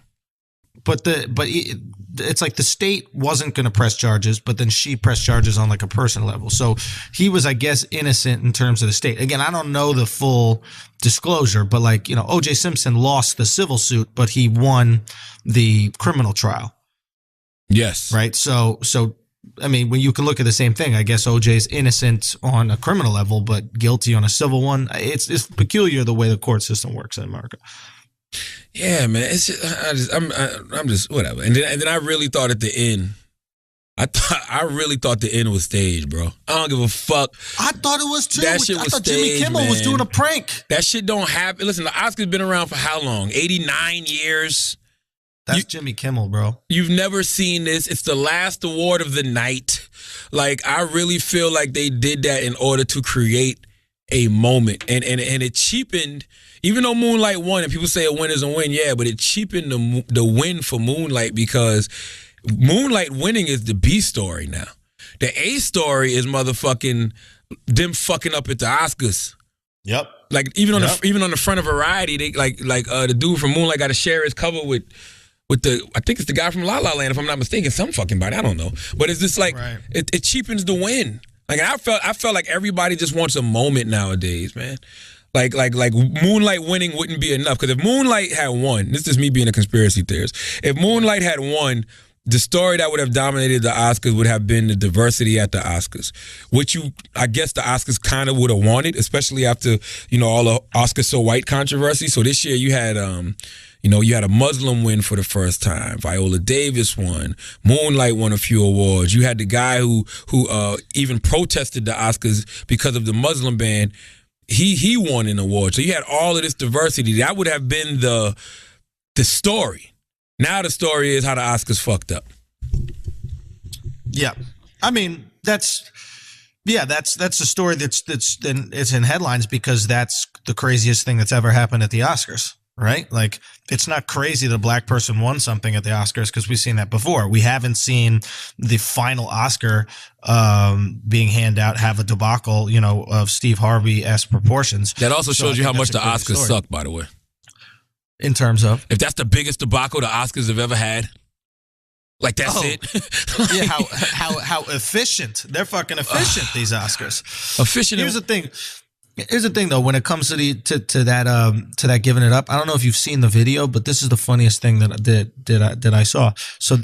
Speaker 2: But it's like the state wasn't going to press charges, but then she pressed charges on, like, a personal level. So he was, I guess, innocent in terms of the state. Again, I don't know the full disclosure, but, like, O.J. Simpson lost the civil suit, but he won the criminal trial.
Speaker 1: Yes.
Speaker 2: Right. So I mean, when you can look at the same thing, I guess OJ's innocent on a criminal level, but guilty on a civil one. It's peculiar the way the court system works in America.
Speaker 1: Yeah, man. It's just, I'm just whatever. And then I really thought at the end, I really thought the end was staged, bro. I don't give a fuck.
Speaker 2: I thought it was too.
Speaker 1: That shit was
Speaker 2: staged, Jimmy Kimmel was doing a prank.
Speaker 1: That shit don't happen. Listen, the Oscars been around for how long? 89 years.
Speaker 2: That's Jimmy Kimmel, bro.
Speaker 1: You've never seen this. It's the last award of the night. Like, I really feel like they did that in order to create a moment. And it cheapened, even though Moonlight won, and people say a win is a win, yeah, but it cheapened the win for Moonlight, because Moonlight winning is the B story now. The A story is motherfucking them fucking up at the Oscars.
Speaker 2: Yep.
Speaker 1: Like even on the front of Variety, they like the dude from Moonlight got to share his cover with the, I think it's the guy from La La Land, if I'm not mistaken, some fucking body, I don't know. But it's just like it cheapens the win. Like I felt like everybody just wants a moment nowadays, man. Like Moonlight winning wouldn't be enough, because if Moonlight had won, this is me being a conspiracy theorist. If Moonlight had won, the story that would have dominated the Oscars would have been the diversity at the Oscars, which I guess the Oscars kind of would have wanted, especially after, all the Oscars So White controversy. So this year you had, you had a Muslim win for the first time. Viola Davis won. Moonlight won a few awards. You had the guy who even protested the Oscars because of the Muslim ban. He won an award. So you had all of this diversity. That would have been the story. Now the story is how the Oscars fucked up.
Speaker 2: Yeah, I mean that's the story it's in headlines because that's the craziest thing that's ever happened at the Oscars, right? Like it's not crazy that a black person won something at the Oscars because we've seen that before. We haven't seen the final Oscar being handed out have a debacle, of Steve Harvey-esque proportions.
Speaker 1: That also shows you how much the Oscars suck, by the way.
Speaker 2: In terms of?
Speaker 1: If that's the biggest debacle the Oscars have ever had, like that's it.
Speaker 2: Yeah, how efficient. They're fucking efficient, these Oscars.
Speaker 1: Efficient.
Speaker 2: Here's the thing though, when it comes to that giving it up, I don't know if you've seen the video, but this is the funniest thing that I saw. So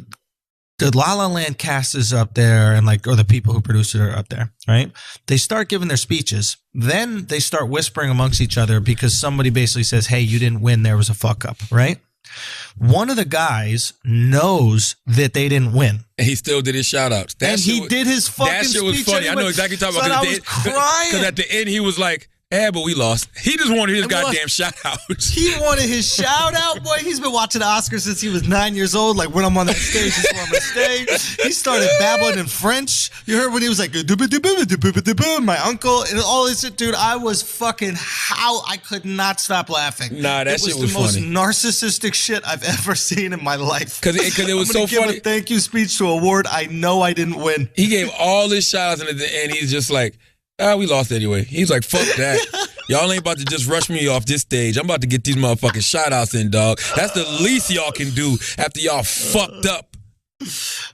Speaker 2: the La La Land cast is up there, and or the people who produced it are up there, right? They start giving their speeches. Then they start whispering amongst each other because somebody basically says, hey, you didn't win. There was a fuck up, right? One of the guys knows that they didn't win.
Speaker 1: And he still did his shout outs.
Speaker 2: He did his fucking speech.
Speaker 1: That shit was funny. I know exactly what you're talking about.
Speaker 2: I was crying.
Speaker 1: Because at the end, he was like, but we lost. He just wanted his goddamn shout outs.
Speaker 2: He wanted his shout out, boy. He's been watching the Oscars since he was 9 years old. Like when I'm on that stage, this is where I'm gonna stay. He started babbling in French. You heard when he was like, my uncle, and all this shit, dude. I was fucking I could not stop laughing.
Speaker 1: Nah, that shit was
Speaker 2: the most narcissistic shit I've ever seen in my life.
Speaker 1: Because it was so funny.
Speaker 2: Give a thank you speech to award. I know I didn't win.
Speaker 1: He gave all his shout outs, and at the end, he's just like, we lost anyway. He's like, fuck that. Y'all ain't about to just rush me off this stage. I'm about to get these motherfucking shout outs in, dog. That's the least y'all can do after y'all fucked up.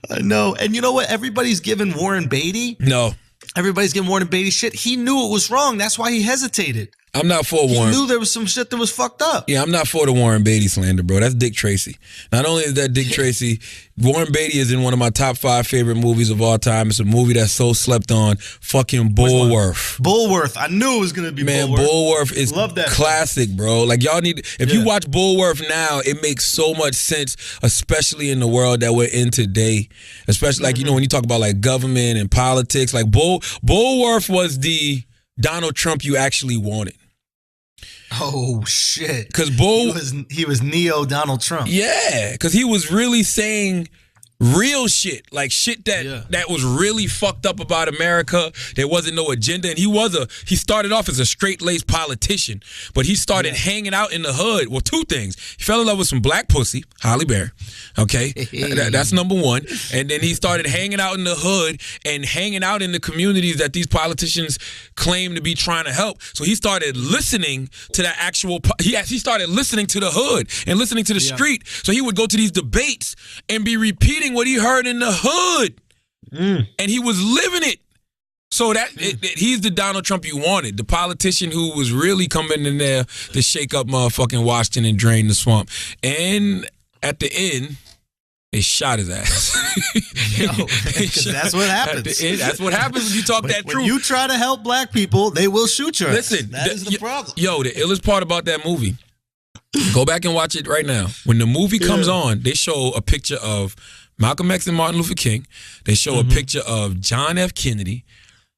Speaker 2: I know. And you know what? Everybody's giving Warren Beatty.
Speaker 1: No.
Speaker 2: Everybody's giving Warren Beatty shit. He knew it was wrong. That's why he hesitated.
Speaker 1: I'm not for Warren.
Speaker 2: He knew there was some shit that was fucked up.
Speaker 1: Yeah, I'm not for the Warren Beatty slander, bro. That's Dick Tracy. Not only is that Dick Tracy, Warren Beatty is in one of my top 5 favorite movies of all time. It's a movie that's so slept on. Fucking Bulworth.
Speaker 2: Bulworth. I knew it was going to be
Speaker 1: Bulworth. Man, Bulworth is classic, bro. Like, y'all need, if you watch Bulworth now, it makes so much sense, especially in the world that we're in today. Especially, like, when you talk about, like, government and politics. Like, Bulworth was the Donald Trump you actually wanted.
Speaker 2: Oh shit!
Speaker 1: Because
Speaker 2: he was neo Donald Trump.
Speaker 1: Yeah, because he was really saying real shit, like shit that was really fucked up about America. There wasn't no agenda, and he started off as a straight-laced politician, but he started hanging out in the hood. Well, 2 things: he fell in love with some black pussy, Halle Berry. Okay, that's number 1. And then he started hanging out in the hood and hanging out in the communities that these politicians claim to be trying to help. So he started listening to that actual. He started listening to the hood and listening to the street. So he would go to these debates and be repeating what he heard in the hood, and he was living it. So he's the Donald Trump you wanted, the politician who was really coming in there to shake up motherfucking Washington and drain the swamp. And at the end, they shot his ass.
Speaker 2: Because that's what happens.
Speaker 1: That's what happens when you talk that truth.
Speaker 2: When you try to help black people, they will shoot you.
Speaker 1: Listen,
Speaker 2: that is the problem.
Speaker 1: Yo, the illest part about that movie, go back and watch it right now. When the movie comes on, they show a picture of Malcolm X and Martin Luther King. They show a picture of John F. Kennedy.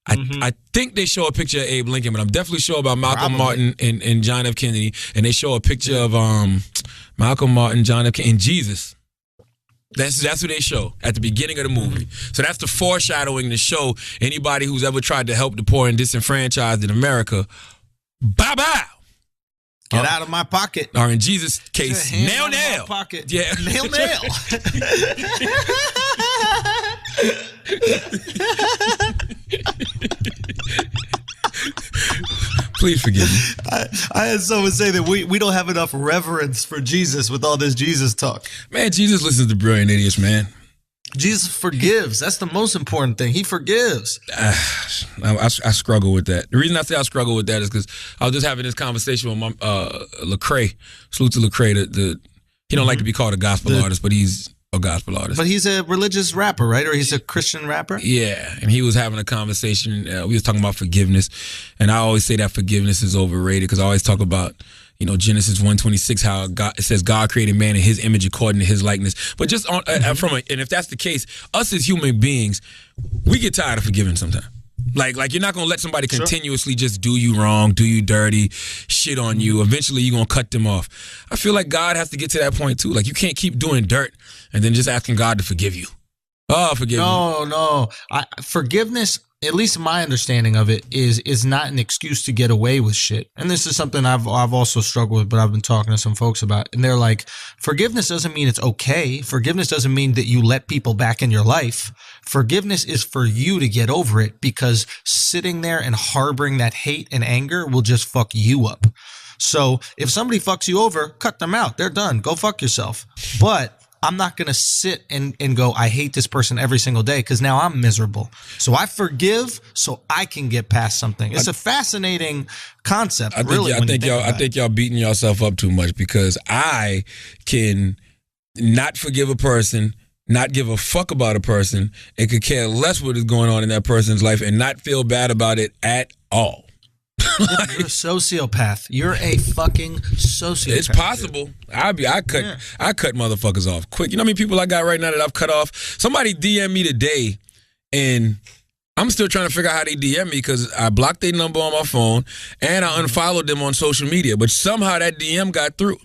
Speaker 1: I think they show a picture of Abe Lincoln, but I'm definitely sure about Malcolm Martin and John F. Kennedy. And they show a picture of Malcolm Martin, John F. Kennedy, and Jesus. That's what they show at the beginning of the movie. So that's the foreshadowing to show anybody who's ever tried to help the poor and disenfranchised in America, bye-bye.
Speaker 2: Get out of my pocket.
Speaker 1: Or in Jesus' case, nail.
Speaker 2: Pocket.
Speaker 1: Yeah.
Speaker 2: Nail.
Speaker 1: Please forgive me.
Speaker 2: I had someone say that we don't have enough reverence for Jesus with all this Jesus talk.
Speaker 1: Man, Jesus listens to Brilliant Idiots, man.
Speaker 2: Jesus forgives. That's the most important thing. He forgives.
Speaker 1: I struggle with that. The reason I say I struggle with that is because I was just having this conversation with my Lecrae. Salute to Lecrae. He don't like to be called a gospel artist, but he's a gospel artist.
Speaker 2: But he's a religious rapper, right? Or he's a Christian rapper?
Speaker 1: Yeah, and he was having a conversation. We was talking about forgiveness, and I always say that forgiveness is overrated because I always talk about, Genesis 1:26, how it says God created man in his image according to his likeness. But just and if that's the case, us as human beings, we get tired of forgiving sometimes. Like you're not gonna let somebody continuously just do you wrong, do you dirty, shit on you. Eventually you're gonna cut them off. I feel like God has to get to that point too. Like you can't keep doing dirt and then just asking God to forgive you. Oh, forgive me.
Speaker 2: No. Forgiveness, at least my understanding of it, is not an excuse to get away with shit. And this is something I've also struggled with, but I've been talking to some folks about. And they're like, forgiveness doesn't mean it's okay. Forgiveness doesn't mean that you let people back in your life. Forgiveness is for you to get over it, because sitting there and harboring that hate and anger will just fuck you up. So if somebody fucks you over, cut them out. They're done. Go fuck yourself. But I'm not going to sit and go, I hate this person every single day, because now I'm miserable. So I forgive so I can get past something. It's a fascinating concept,
Speaker 1: I think y'all beating yourself up too much, because I can not forgive a person, not give a fuck about a person, and could care less what is going on in that person's life and not feel bad about it at all.
Speaker 2: You're a sociopath. You're a fucking sociopath.
Speaker 1: It's possible. I cut motherfuckers off quick. You know how many people I got right now that I've cut off? Somebody DM me today, and I'm still trying to figure out how they DM me, because I blocked their number on my phone and I unfollowed them on social media. But somehow that DM got through.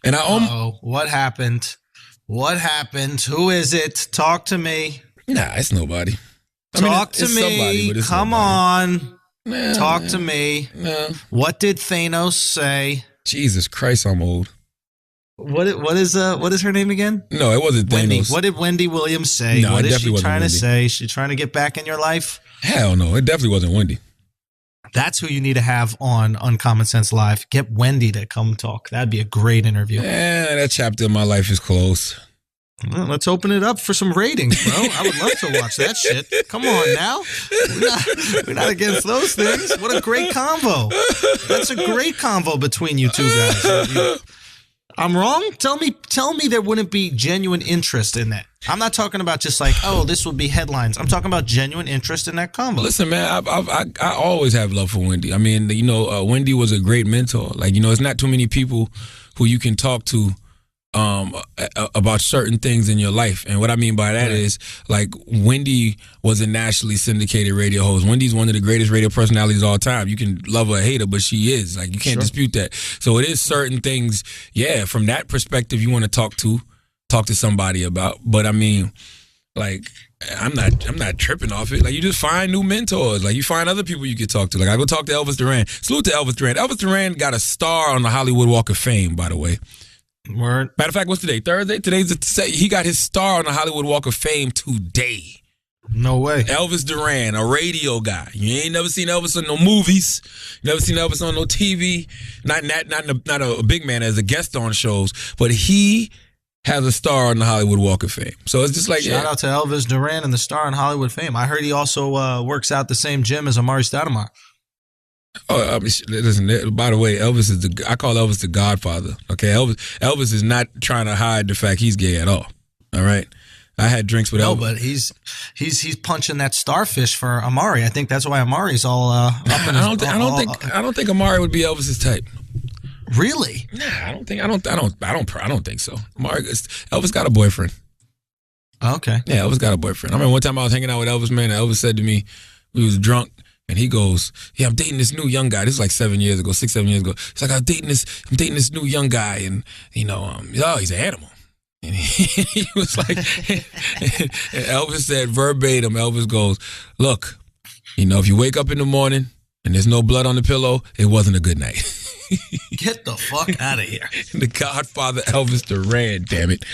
Speaker 1: And
Speaker 2: what happened? What happened? Who is it? Talk to me.
Speaker 1: Nah, it's nobody.
Speaker 2: Talk to me.
Speaker 1: Somebody, but it's
Speaker 2: Come
Speaker 1: nobody.
Speaker 2: on. Talk to me. What did Thanos say?
Speaker 1: Jesus Christ, I'm old.
Speaker 2: What is her name again?
Speaker 1: No, it wasn't
Speaker 2: Wendy.
Speaker 1: Thanos.
Speaker 2: What did Wendy Williams say?
Speaker 1: No,
Speaker 2: what
Speaker 1: it
Speaker 2: is
Speaker 1: definitely
Speaker 2: she
Speaker 1: wasn't
Speaker 2: trying to
Speaker 1: Wendy.
Speaker 2: say? She trying to get back in your life?
Speaker 1: Hell no, it definitely wasn't Wendy.
Speaker 2: That's who you need to have on Uncommon Sense Live. Get Wendy to come talk. That'd be a great interview.
Speaker 1: Yeah, that chapter of my life is closed.
Speaker 2: Well, let's open it up for some ratings, bro. I would love to watch that shit. Come on now. We're not against those things. What a great convo. That's a great convo between you two guys. I'm wrong? Tell me there wouldn't be genuine interest in that. I'm not talking about just like, oh, this would be headlines. I'm talking about genuine interest in that convo.
Speaker 1: Listen, man, I always have love for Wendy. I mean, Wendy was a great mentor. Like, it's not too many people who you can talk to about certain things in your life. And what I mean by that is, like, Wendy was a nationally syndicated radio host. Wendy's one of the greatest radio personalities of all time. You can love her or hate her, but she is. Like, you can't dispute that. So it is certain things, from that perspective you want to talk to somebody about. But I mean, like, I'm not tripping off it. Like, you just find new mentors. Like, you find other people you can talk to. Like, I go talk to Elvis Duran. Salute to Elvis Duran. Elvis Duran got a star on the Hollywood Walk of Fame, by the way.
Speaker 2: Word.
Speaker 1: Matter of fact, what's today? Thursday? He got his star on the Hollywood Walk of Fame today.
Speaker 2: No way.
Speaker 1: Elvis Duran, a radio guy. You ain't never seen Elvis on no movies. You never seen Elvis on no TV. Not a big man as a guest on shows, but he has a star on the Hollywood Walk of Fame. So it's just like,
Speaker 2: shout out to Elvis Duran and the star on Hollywood Fame. I heard he also works out the same gym as Amari Stoudemire.
Speaker 1: Oh, listen, by the way, I call Elvis the Godfather. Okay, Elvis is not trying to hide the fact he's gay at all. All right, I had drinks with Elvis.
Speaker 2: No, but he's punching that starfish for Amari. I think that's why Amari's all up in his,
Speaker 1: I don't think Amari would be Elvis's type.
Speaker 2: Really?
Speaker 1: Nah, I don't think so. Elvis got a boyfriend.
Speaker 2: Okay.
Speaker 1: Yeah, Elvis got a boyfriend. I remember one time I was hanging out with Elvis, man, and Elvis said to me, we was drunk, and he goes, yeah, I'm dating this new young guy. This is like 7 years ago, 6-7 years ago. He's like, I'm dating this new young guy, and he's an animal. And he was like, and Elvis said verbatim, Elvis goes, look, if you wake up in the morning and there's no blood on the pillow, it wasn't a good night.
Speaker 2: Get the fuck out of here.
Speaker 1: The Godfather Elvis Duran, damn it.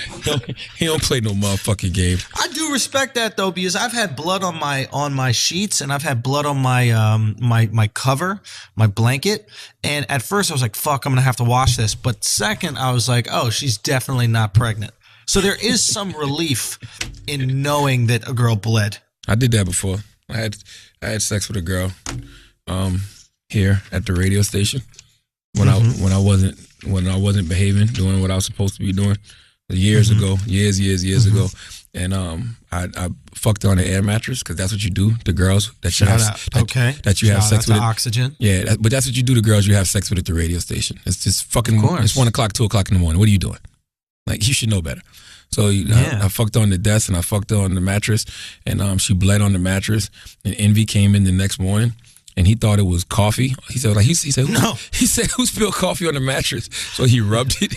Speaker 1: He don't play no motherfucking game.
Speaker 2: I do respect that though, because I've had blood on my sheets, and I've had blood on my my cover, my blanket. And at first I was like, fuck, I'm gonna have to wash this. But second, I was like, oh, she's definitely not pregnant. So there is some relief in knowing that a girl bled.
Speaker 1: I did that before. I had sex with a girl here at the radio station when I wasn't behaving, doing what I was supposed to be doing years ago, years ago. And I fucked on an air mattress, because that's what you do to girls that you have that you have sex with.
Speaker 2: Oxygen.
Speaker 1: Yeah, but that's what you do to girls you have sex with at the radio station. It's just fucking. It's 1 o'clock, 2 o'clock in the morning. What are you doing? Like, you should know better. So I fucked on the desk, and I fucked on the mattress, and she bled on the mattress. And Envy came in the next morning, and he thought it was coffee. He said, who spilled coffee on the mattress? So he rubbed it.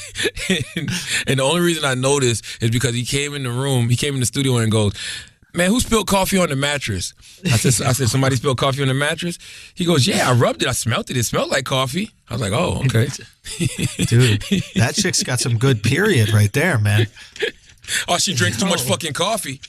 Speaker 1: And the only reason I noticed is because he came in the studio and goes, man, who spilled coffee on the mattress? I said, somebody spilled coffee on the mattress? He goes, yeah, I rubbed it. I smelled it. It smelled like coffee. I was like, oh, okay.
Speaker 2: Dude, that chick's got some good period right there, man.
Speaker 1: Oh, she drinks too much fucking coffee.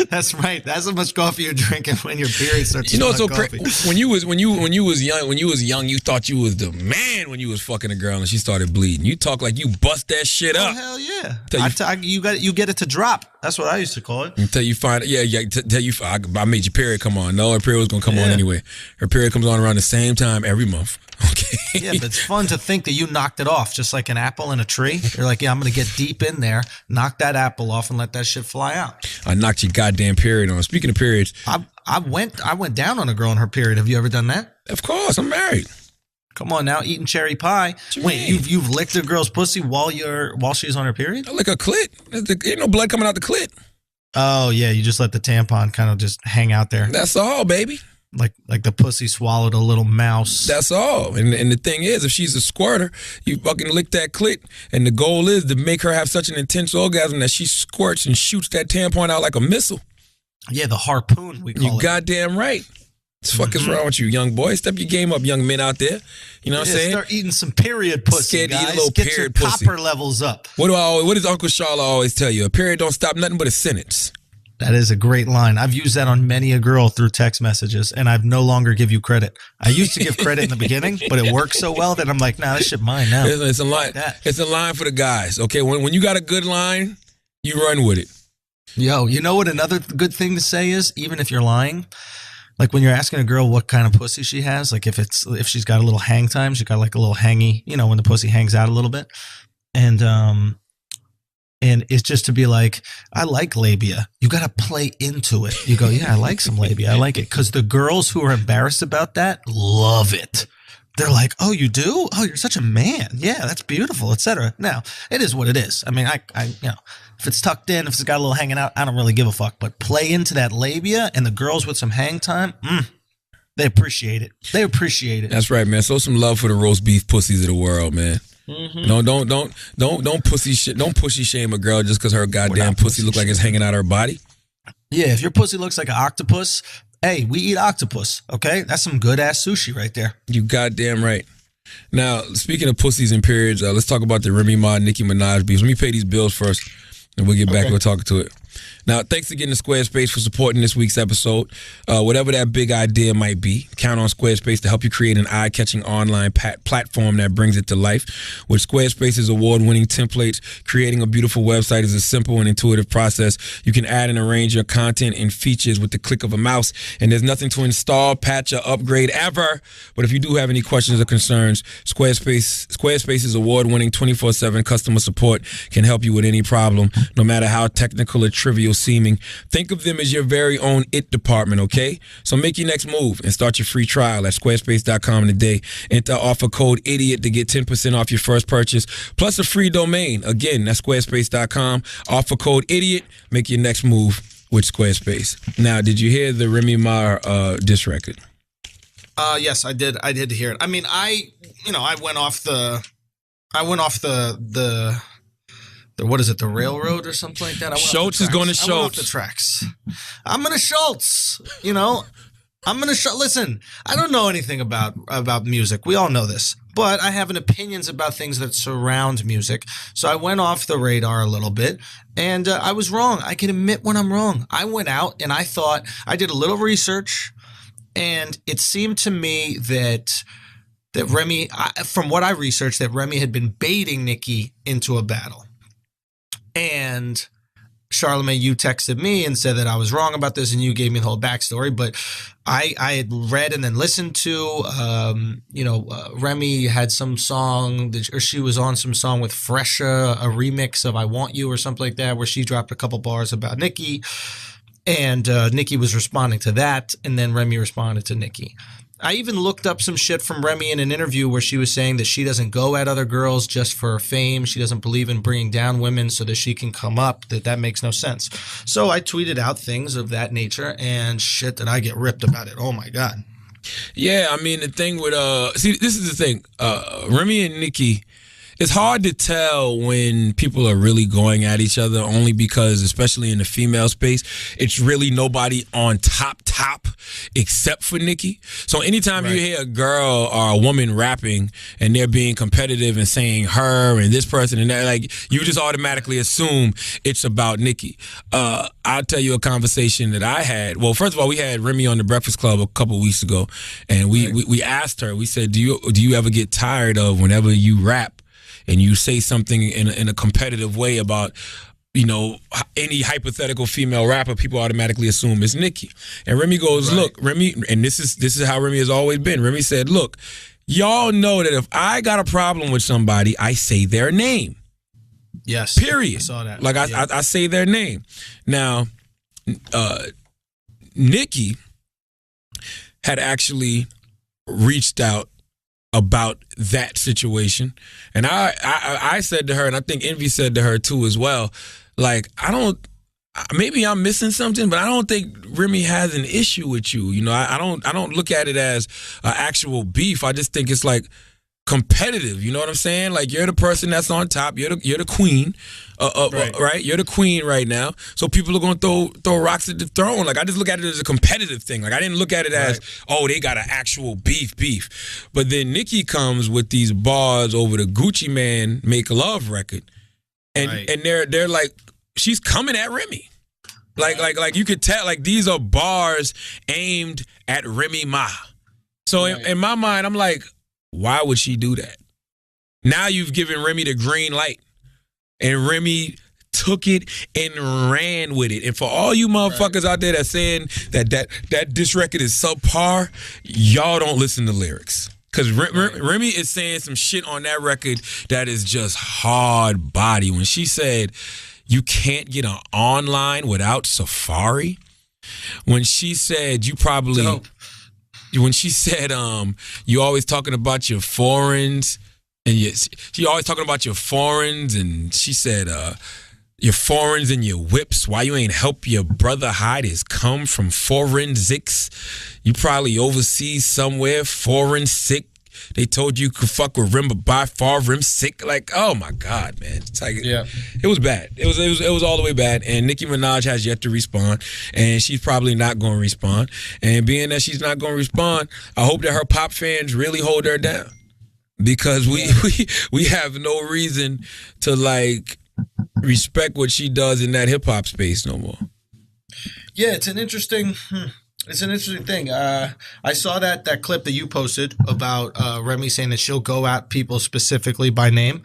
Speaker 2: That's right. That's how much coffee you're drinking when your period starts.
Speaker 1: You know, so when you was young, you thought you was the man when you was fucking a girl and she started bleeding. You talk like you bust that shit up.
Speaker 2: Oh, hell yeah! You get it to drop. That's what I used to call it.
Speaker 1: Until you find I made your period come on. No, her period was gonna come on anyway. Her period comes on around the same time every month. Okay.
Speaker 2: Yeah, but it's fun to think that you knocked it off, just like an apple in a tree. You're like, yeah, I'm gonna get deep in there, knock that apple off, and let that shit fly out.
Speaker 1: I knocked your goddamn period on. Speaking of periods,
Speaker 2: I went down on a girl in her period. Have you ever done that?
Speaker 1: Of course, I'm married.
Speaker 2: Come on now, eating cherry pie. Wait, you've licked a girl's pussy while she's on her period?
Speaker 1: I lick a clit. Ain't no blood coming out the clit.
Speaker 2: Oh yeah, you just let the tampon kind of just hang out there.
Speaker 1: That's all, baby.
Speaker 2: Like the pussy swallowed a little mouse.
Speaker 1: That's all. And the thing is, if she's a squirter, you fucking lick that clit, and the goal is to make her have such an intense orgasm that she squirts and shoots that tampon out like a missile.
Speaker 2: Yeah, the harpoon, we call it.
Speaker 1: You goddamn right. What the fuck is wrong with you, young boy? Step your game up, young men out there. You know what I'm saying?
Speaker 2: Start eating some period pussy,
Speaker 1: scared
Speaker 2: guys.
Speaker 1: To eat a little
Speaker 2: Get
Speaker 1: period
Speaker 2: your
Speaker 1: pussy.
Speaker 2: copper levels up.
Speaker 1: What does Uncle Charlotte always tell you? A period don't stop nothing but a sentence.
Speaker 2: That is a great line. I've used that on many a girl through text messages, and I've no longer give you credit. I used to give credit in the beginning, but it works so well that I'm like, nah, this shit mine now.
Speaker 1: It's a line. It's a line for the guys. Okay, when you got a good line, you run with it.
Speaker 2: Yo, you know what another good thing to say is, even if you're lying, like when you're asking a girl what kind of pussy she has, like if she's got a little hang time, she's got like a little hangy, you know, when the pussy hangs out a little bit, and it's just to be like, I like labia. You got to play into it. You go, yeah, I like some labia. I like it. Because the girls who are embarrassed about that love it. They're like, oh, you do? Oh, you're such a man. Yeah, that's beautiful, etc. Now, it is what it is. I mean, I you know, if it's tucked in, if it's got a little hanging out, I don't really give a fuck. But play into that labia, and the girls with some hang time, they appreciate it. They appreciate it.
Speaker 1: That's right, man. Show some love for the roast beef pussies of the world, man. No, don't pussy shame a girl just because her goddamn pussy look like it's hanging out her body.
Speaker 2: Yeah, if your pussy looks like an octopus, hey, we eat octopus, okay? That's some good ass sushi right there.
Speaker 1: You goddamn right. Now, speaking of pussies and periods, let's talk about the Remy Ma, Nicki Minaj beef. Let me pay these bills first, and we'll get back and we'll talk to it. Now, thanks again to Squarespace for supporting this week's episode. Whatever that big idea might be, count on Squarespace to help you create an eye-catching online platform that brings it to life. With Squarespace's award-winning templates, creating a beautiful website is a simple and intuitive process. You can add and arrange your content and features with the click of a mouse, and there's nothing to install, patch, or upgrade ever. But if you do have any questions or concerns, Squarespace's award-winning 24/7 customer support can help you with any problem, no matter how technical or trivial seeming. Think of them as your very own IT department, okay? So make your next move and start your free trial at squarespace.com today. Enter offer code IDIOT to get 10% off your first purchase, plus a free domain. Again, that's squarespace.com. Offer code IDIOT. Make your next move with Squarespace. Now, did you hear the Remy Ma diss record?
Speaker 2: Yes, I did. I did hear it. I mean, I went off the what is it, the railroad or something like that?
Speaker 1: Schultz is going to Schultz.
Speaker 2: I went off the tracks. I'm going to Schultz, you know. I'm gonna listen. I don't know anything about music. We all know this, but I have an opinions about things that surround music. So I went off the radar a little bit, and I was wrong. I can admit when I'm wrong. I went out and I thought I did a little research, and it seemed to me that Remy, from what I researched, that Remy had been baiting Nikki into a battle, and Charlamagne, you texted me and said that I was wrong about this, and you gave me the whole backstory. But I had read and then listened to, Remy had some song, or she was on some song with Fresha, a remix of "I Want You" or something like that, where she dropped a couple bars about Nikki, and Nikki was responding to that, and then Remy responded to Nikki. I even looked up some shit from Remy in an interview where she was saying that she doesn't go at other girls just for fame. She doesn't believe in bringing down women so that she can come up. That makes no sense. So I tweeted out things of that nature, and shit that I get ripped about it. Oh my God.
Speaker 1: Yeah, I mean, the thing with see, this is the thing. Remy and Nikki, it's hard to tell when people are really going at each other, only because, especially in the female space, it's really nobody on top except for Nikki. So anytime you hear a girl or a woman rapping and they're being competitive and saying her and this person and that, like, you just automatically assume it's about Nikki. I'll tell you a conversation that I had. Well, first of all, we had Remy on the Breakfast Club a couple of weeks ago, and we asked her, we said, do you ever get tired of whenever you rap and you say something in a competitive way about, you know, any hypothetical female rapper, people automatically assume it's Nikki. And Remy goes, look, Remy, and this is how Remy has always been. Remy said, look, y'all know that if I got a problem with somebody, I say their name.
Speaker 2: Yes.
Speaker 1: Period.
Speaker 2: I saw that.
Speaker 1: Like, I say their name. Now, Nikki had actually reached out about that situation, and I said to her, and I think Envy said to her too as well, like, maybe I'm missing something, but I don't think Remy has an issue with you. You know, I don't look at it as actual beef. I just think it's like competitive. You know what I'm saying? Like, you're the person that's on top. You're the queen, right? You're the queen right now. So people are going to throw rocks at the throne. Like, I just look at it as a competitive thing. Like, I didn't look at it as, oh, they got an actual beef. But then Nikki comes with these bars over the Gucci Mane Make Love record, and they're like, she's coming at Remy. Like you could tell, like, these are bars aimed at Remy Ma. So in my mind, I'm like, why would she do that? Now you've given Remy the green light, and Remy took it and ran with it. And for all you motherfuckers out there that's saying that this record is subpar, y'all don't listen to lyrics. Because Remy is saying some shit on that record that is just hard body. When she said, you can't get an online without Safari. When she said, when she said, you always talking about your foreigns, and she always talking about your foreigns, and she said, your foreigns and your whips, why you ain't help your brother hide his cum from forensics? You probably overseas somewhere, forensic. They told you could fuck with Rim, but by far Rim sick. Like, oh my God, man. It's like, it was bad. It was all the way bad. And Nicki Minaj has yet to respond, and she's probably not going to respond. And being that she's not going to respond, I hope that her pop fans really hold her down, because we have no reason to, like, respect what she does in that hip hop space no more.
Speaker 2: Yeah, it's an interesting thing. I saw that clip that you posted about Remy saying that she'll go at people specifically by name.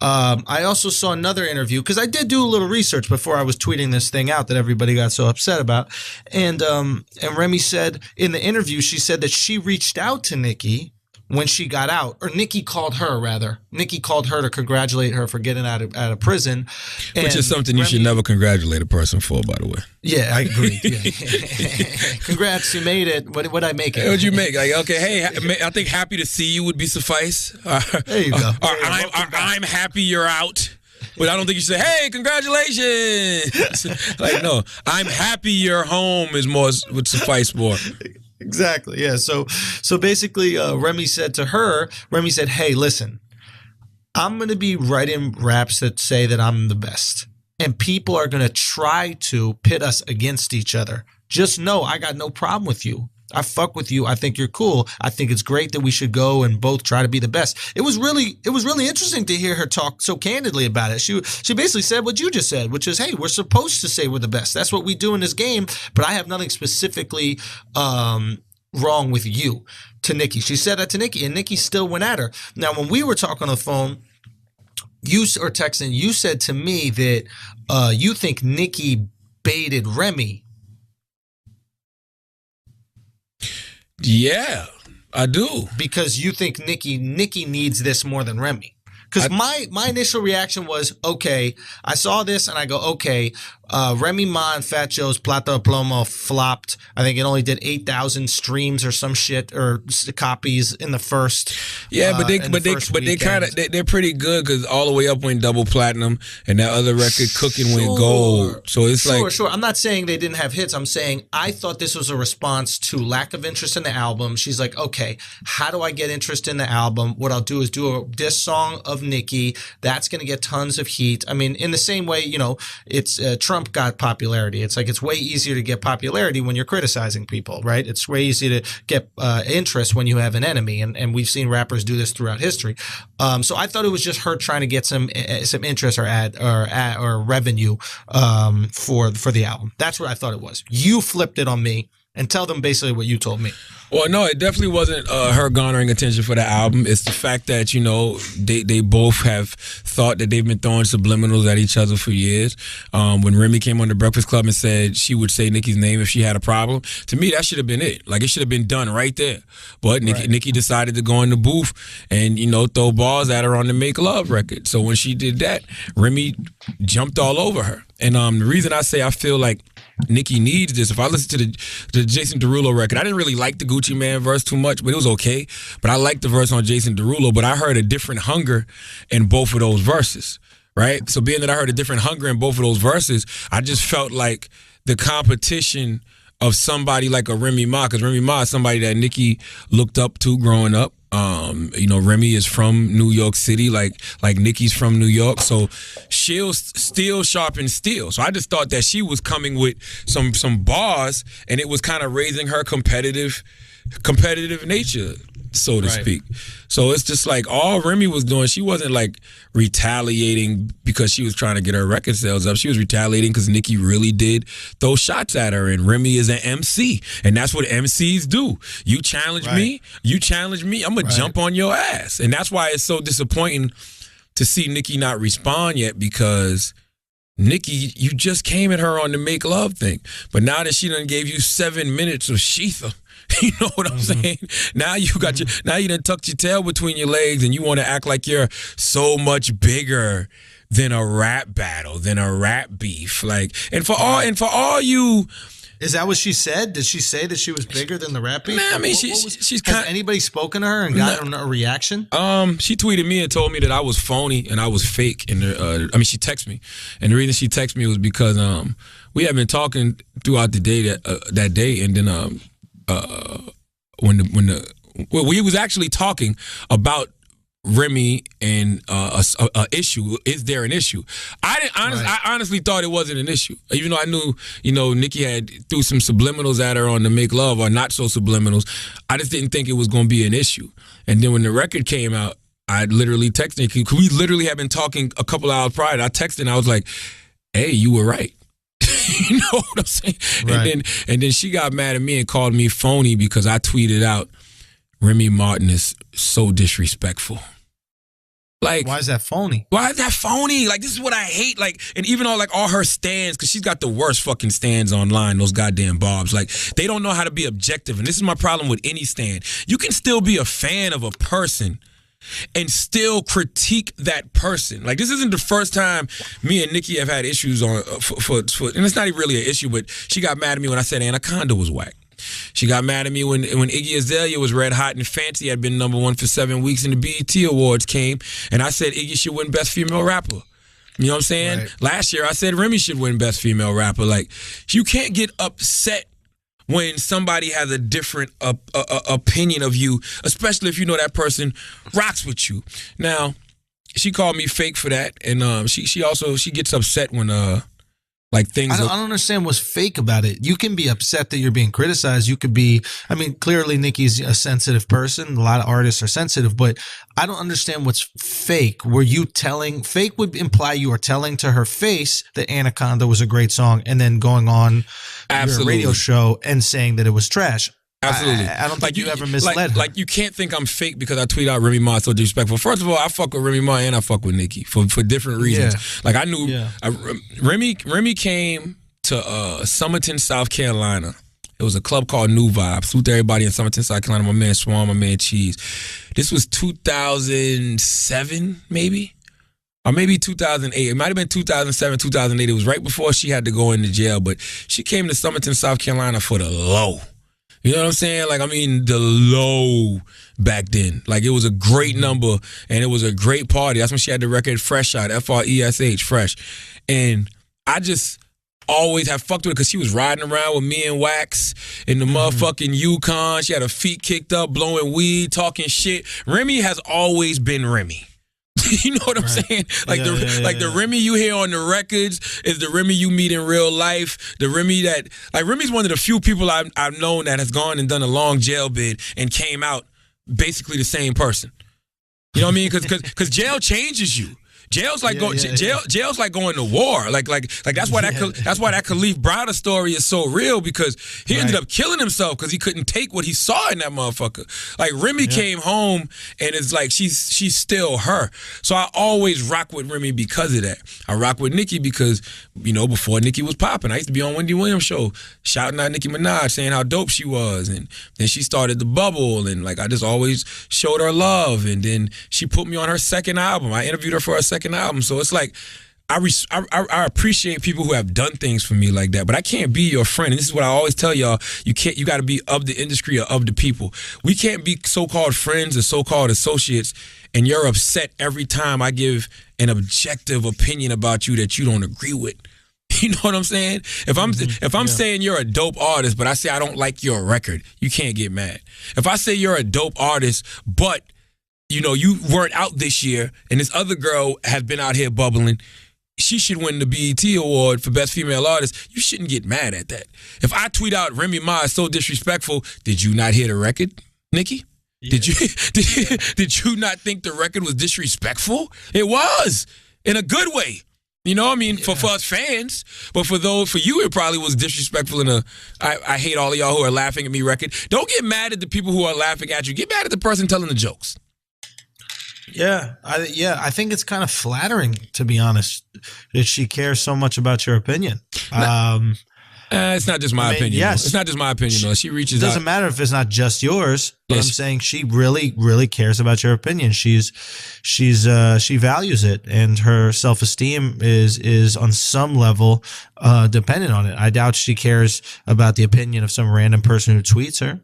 Speaker 2: I also saw another interview, because I did do a little research before I was tweeting this thing out that everybody got so upset about. And Remy said in the interview, she said that she reached out to Nikki when she got out, or Nikki called her, rather. Nikki called her to congratulate her for getting out of prison.
Speaker 1: Which is something you should never congratulate a person for, by the way.
Speaker 2: Yeah, I agree. Yeah. Congrats, you made it. What'd I make it?
Speaker 1: What'd you make? Like, okay, hey, I think happy to see you would be suffice.
Speaker 2: There you go.
Speaker 1: I'm happy you're out. But I don't think you say, hey, congratulations. Like, no, I'm happy you're home would suffice more.
Speaker 2: Exactly. Yeah. So basically, Remy said, hey, listen, I'm going to be writing raps that say that I'm the best, and people are going to try to pit us against each other. Just know I got no problem with you. I fuck with you. I think you're cool. I think it's great that we should go and both try to be the best. It was really interesting to hear her talk so candidly about it. She basically said what you just said, which is, hey, we're supposed to say we're the best. That's what we do in this game, but I have nothing specifically wrong with you, to Nikki. She said that to Nikki, and Nikki still went at her. Now, when we were talking on the phone, you said to me that you think Nikki baited Remy.
Speaker 1: Yeah, I do.
Speaker 2: Because you think Nikki needs this more than Remy. Because my initial reaction was, okay, I saw this and I go, okay, Remy Ma and Fat Joe's Plata Plomo flopped. I think it only did 8,000 streams or some shit or copies in the first.
Speaker 1: Yeah, but they're pretty good because All the Way Up went double platinum and that other record Cooking went gold. So it's
Speaker 2: Sure. I'm not saying they didn't have hits. I'm saying I thought this was a response to lack of interest in the album. She's like, okay, how do I get interest in the album? What I'll do is do a diss song of Nicki. That's going to get tons of heat. I mean, in the same way, it's Trump got popularity. It's like it's way easier to get popularity when you're criticizing people, right? It's way easier to get interest when you have an enemy, and we've seen rappers do this throughout history. So I thought it was just her trying to get some interest or revenue for the album. That's what I thought it was. You flipped it on me. And tell them basically what you told me.
Speaker 1: Well, no, it definitely wasn't her garnering attention for the album. It's the fact that, they both have thought that they've been throwing subliminals at each other for years. When Remy came on the Breakfast Club and said she would say Nicki's name if she had a problem, to me, that should have been it. Like, it should have been done right there. But Nicki decided to go in the booth and, throw bars at her on the Make Love record. So when she did that, Remy jumped all over her. And the reason I say I feel like Nicki needs this, if I listen to the Jason Derulo record, I didn't really like the Gucci Mane verse too much, but it was okay. But I liked the verse on Jason Derulo, but I heard a different hunger in both of those verses, right? So being that I heard a different hunger in both of those verses, I just felt like the competition of somebody like a Remy Ma, because Remy Ma is somebody that Nicki looked up to growing up. Remy is from New York City, like Nicki's from New York, so she'll steel sharpen steel. So I just thought that she was coming with some bars, and it was kind of raising her competitive nature, so to speak. So it's just like all Remy was doing, she wasn't like retaliating because she was trying to get her record sales up. She was retaliating because Nicki really did throw shots at her, and Remy is an MC, and that's what MCs do. You challenge me, I'm gonna jump on your ass. And that's why it's so disappointing to see Nicki not respond yet, because Nicki, you just came at her on the Make Love thing. But now that she done gave you 7 minutes of Sheetha, you know what I'm saying? Now you got now you done tucked your tail between your legs, and you want to act like you're so much bigger than a rap battle, than a rap beef. Like, and for all you.
Speaker 2: Is that what she said? Did she say that she was bigger than the rap beef?
Speaker 1: Nah, I mean, she's kind.
Speaker 2: Has anybody spoken to her and gotten a reaction?
Speaker 1: She tweeted me and told me that I was phony and I was fake. And she texted me, and the reason she texted me was because we had been talking throughout the day that day, and then we was actually talking about Remy and a issue. Is there an issue? I honestly thought it wasn't an issue, even though I knew Nicki had threw some subliminals at her on the Make Love, or not so subliminals. I just didn't think it was going to be an issue. And then when the record came out, I literally texted Nicki, because we literally had been talking a couple hours prior. I texted and I was like, "Hey, you were right." You know what I'm saying? Right. And then she got mad at me and called me phony because I tweeted out, "Remy Martin is so disrespectful." Like,
Speaker 2: why is that phony?
Speaker 1: Why is that phony? Like, this is what I hate. Like, and even all her stands, because she's got the worst fucking stands online, those goddamn bobs. Like, they don't know how to be objective. And this is my problem with any stand. You can still be a fan of a person and still critique that person. Like, this isn't the first time me and Nicki have had issues on for and it's not even really an issue, but she got mad at me when I said Anaconda was whack. She got mad at me when Iggy Azalea was red hot and fancy, had been #1 for 7 weeks, and the BET Awards came, and I said Iggy should win Best Female Rapper. You know what I'm saying? Right. Last year I said Remy should win Best Female Rapper. Like, you can't get upset when somebody has a different opinion of you, especially if you know that person rocks with you. Now, she called me fake for that, and she gets upset when Like things.
Speaker 2: I don't understand what's fake about it. You can be upset that you're being criticized. You could be, I mean, clearly Nicki's a sensitive person. A lot of artists are sensitive, but I don't understand what's fake. Were you telling, fake would imply you are telling to her face that Anaconda was a great song and then going on your radio show and saying that it was trash.
Speaker 1: Absolutely.
Speaker 2: I don't think you ever misled her.
Speaker 1: Like, you can't think I'm fake because I tweet out Remy Ma so disrespectful. First of all, I fuck with Remy Ma and I fuck with Nicki for different reasons. Yeah. Like, I knew Remy came to Summerton, South Carolina. It was a club called New Vibe. Salute to everybody in Summerton, South Carolina. My man Swan, my man Cheese. This was 2007, maybe? Or maybe 2008. It might have been 2007, 2008. It was right before she had to go into jail. But she came to Summerton, South Carolina for the low. You know what I'm saying? Like, I mean, the low back then. Like, it was a great number, and it was a great party. That's when she had the record Fresh out, Fresh, Fresh. And I just always have fucked with her because she was riding around with me and Wax in the motherfucking Yukon. She had her feet kicked up, blowing weed, talking shit. Remy has always been Remy. You know what I'm saying? Like the Remy you hear on the records is the Remy you meet in real life. The Remy that, like, Remy's one of the few people I've known that has gone and done a long jail bid and came out basically the same person. You know what I mean? Because jail changes you. Jail's like jail's like going to war. Like that's why that Khalif Browder story is so real, because he ended up killing himself because he couldn't take what he saw in that motherfucker. Like, Remy came home and it's like she's still her. So I always rock with Remy because of that. I rock with Nicki because, you know, before Nicki was popping, I used to be on Wendy Williams' show shouting out Nicki Minaj, saying how dope she was, and then she started the bubble, and like I just always showed her love, and then she put me on her second album. I interviewed her for her second album. So it's like I appreciate people who have done things for me like that, but I can't be your friend. And this is what I always tell y'all: you got to be of the industry or of the people. We can't be so-called friends or so-called associates, and you're upset every time I give an objective opinion about you that you don't agree with. You know what I'm saying? If I'm saying you're a dope artist, but I say I don't like your record, you can't get mad. If I say you're a dope artist, but you know, you weren't out this year, and this other girl has been out here bubbling, she should win the BET Award for Best Female Artist. You shouldn't get mad at that. If I tweet out Remy Ma is so disrespectful, did you not hear the record, Nicki? Yeah. Did you not think the record was disrespectful? It was, in a good way. You know, I mean, for us fans, but for you, it probably was disrespectful in I hate all of y'all who are laughing at me record. Don't get mad at the people who are laughing at you. Get mad at the person telling the jokes.
Speaker 2: I think it's kind of flattering, to be honest, that she cares so much about your opinion.
Speaker 1: It's not just my opinion. Yes. It's not just my opinion, though. She reaches out.
Speaker 2: It doesn't matter if it's not just yours, but I'm saying she really, really cares about your opinion. She values it, and her self-esteem is on some level dependent on it. I doubt she cares about the opinion of some random person who tweets her.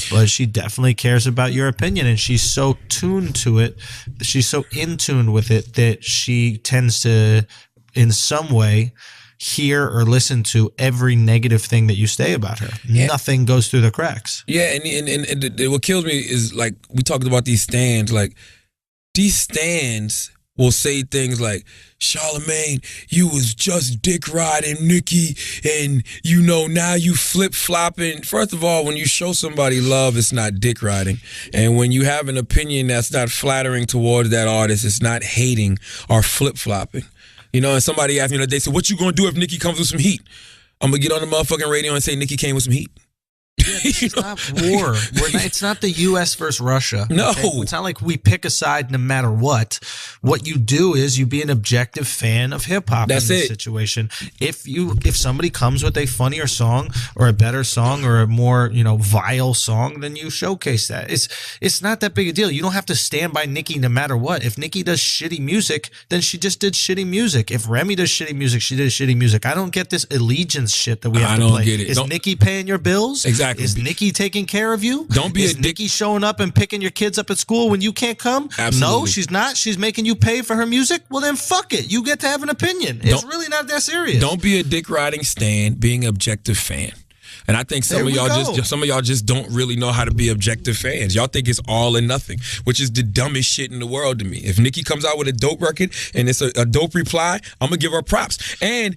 Speaker 2: But she definitely cares about your opinion, and she's so tuned to it. She's so in tune with it that she tends to, in some way, hear or listen to every negative thing that you say about her. Yeah. Nothing goes through the cracks.
Speaker 1: Yeah, and what kills me is, like, we talked about these stands. Like, these stands will say things like, Charlamagne, you was just dick riding Nicki, and you know now you flip flopping. First of all, when you show somebody love, it's not dick riding, and when you have an opinion that's not flattering towards that artist, it's not hating or flip flopping. You know, and somebody asked me the other day, so what you gonna do if Nicki comes with some heat? I'm gonna get on the motherfucking radio and say Nicki came with some heat.
Speaker 2: Yeah, it's not war. It's not the U.S. versus Russia.
Speaker 1: No.
Speaker 2: Okay? It's not like we pick a side no matter what. What you do is you be an objective fan of hip-hop in this situation. If somebody comes with a funnier song or a better song or a more, vile song, then you showcase that. It's not that big a deal. You don't have to stand by Nicki no matter what. If Nicki does shitty music, then she just did shitty music. If Remy does shitty music, she did shitty music. I don't get this allegiance shit that we have to play. I don't get it. Is Nicki paying your bills?
Speaker 1: Exactly.
Speaker 2: Is Nicki taking care of you?
Speaker 1: Don't be
Speaker 2: Is Nicki showing up and picking your kids up at school when you can't come?
Speaker 1: Absolutely.
Speaker 2: No, she's not. She's making you pay for her music? Well, then fuck it. You get to have an opinion. It's really not that serious.
Speaker 1: Don't be a dick riding stan, being an objective fan. And I think some of y'all just don't really know how to be objective fans. Y'all think it's all or nothing, which is the dumbest shit in the world to me. If Nicki comes out with a dope record and it's a dope reply, I'm gonna give her props. And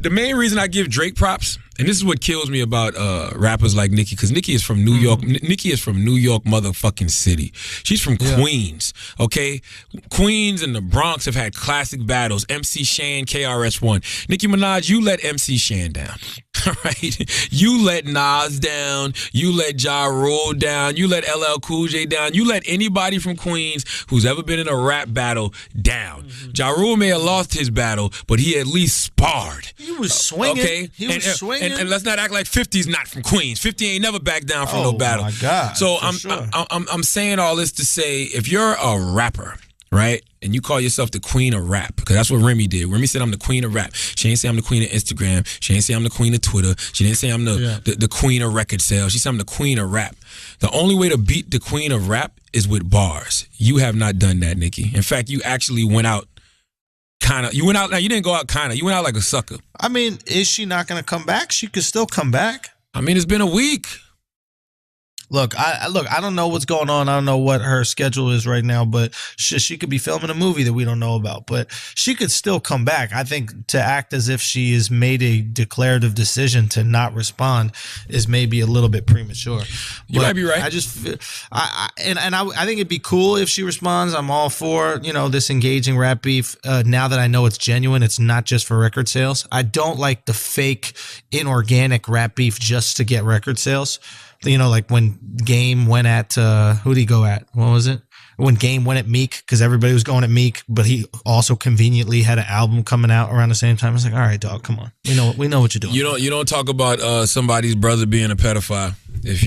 Speaker 1: the main reason I give Drake props, and this is what kills me about rappers like Nicki, because Nicki is from New York. Nicki is from New York motherfucking city. She's from Queens, okay? Queens and the Bronx have had classic battles. MC Shan, KRS-One. Nicki Minaj, you let MC Shan down. All right, you let Nas down, you let Ja Rule down, you let LL Cool J down, you let anybody from Queens who's ever been in a rap battle down. Ja Rule may have lost his battle, but he at least sparred.
Speaker 2: He was swinging.
Speaker 1: Okay,
Speaker 2: he was swinging.
Speaker 1: And let's not act like 50's not from Queens. 50 ain't never backed down from no battle.
Speaker 2: Oh my God!
Speaker 1: So I'm saying all this to say, if you're a rapper, right, and you call yourself the queen of rap, because that's what Remy did. Remy said I'm the queen of rap. She didn't say I'm the queen of Instagram. She didn't say I'm the queen of Twitter. She didn't say I'm the queen of record sales. She said I'm the queen of rap. The only way to beat the queen of rap is with bars. You have not done that, Nicki. In fact, you actually went out you went out, now you didn't go out you went out like a sucker.
Speaker 2: I mean, is she not going to come back? She could still come back.
Speaker 1: I mean, it's been a week.
Speaker 2: Look, I don't know what's going on. I don't know what her schedule is right now, but she could be filming a movie that we don't know about. But she could still come back. I think to act as if she has made a declarative decision to not respond is maybe a little bit premature.
Speaker 1: You might be right.
Speaker 2: I just, I think it'd be cool if she responds. I'm all for this engaging rap beef. Now that I know it's genuine, it's not just for record sales. I don't like the fake, inorganic rap beef just to get record sales. Like when Game went at, who'd he go at? What was it? When Game went at Meek, because everybody was going at Meek, but he also conveniently had an album coming out around the same time. It's like, all right, dog, come on. We know what you're doing.
Speaker 1: You don't talk about somebody's brother being a pedophile if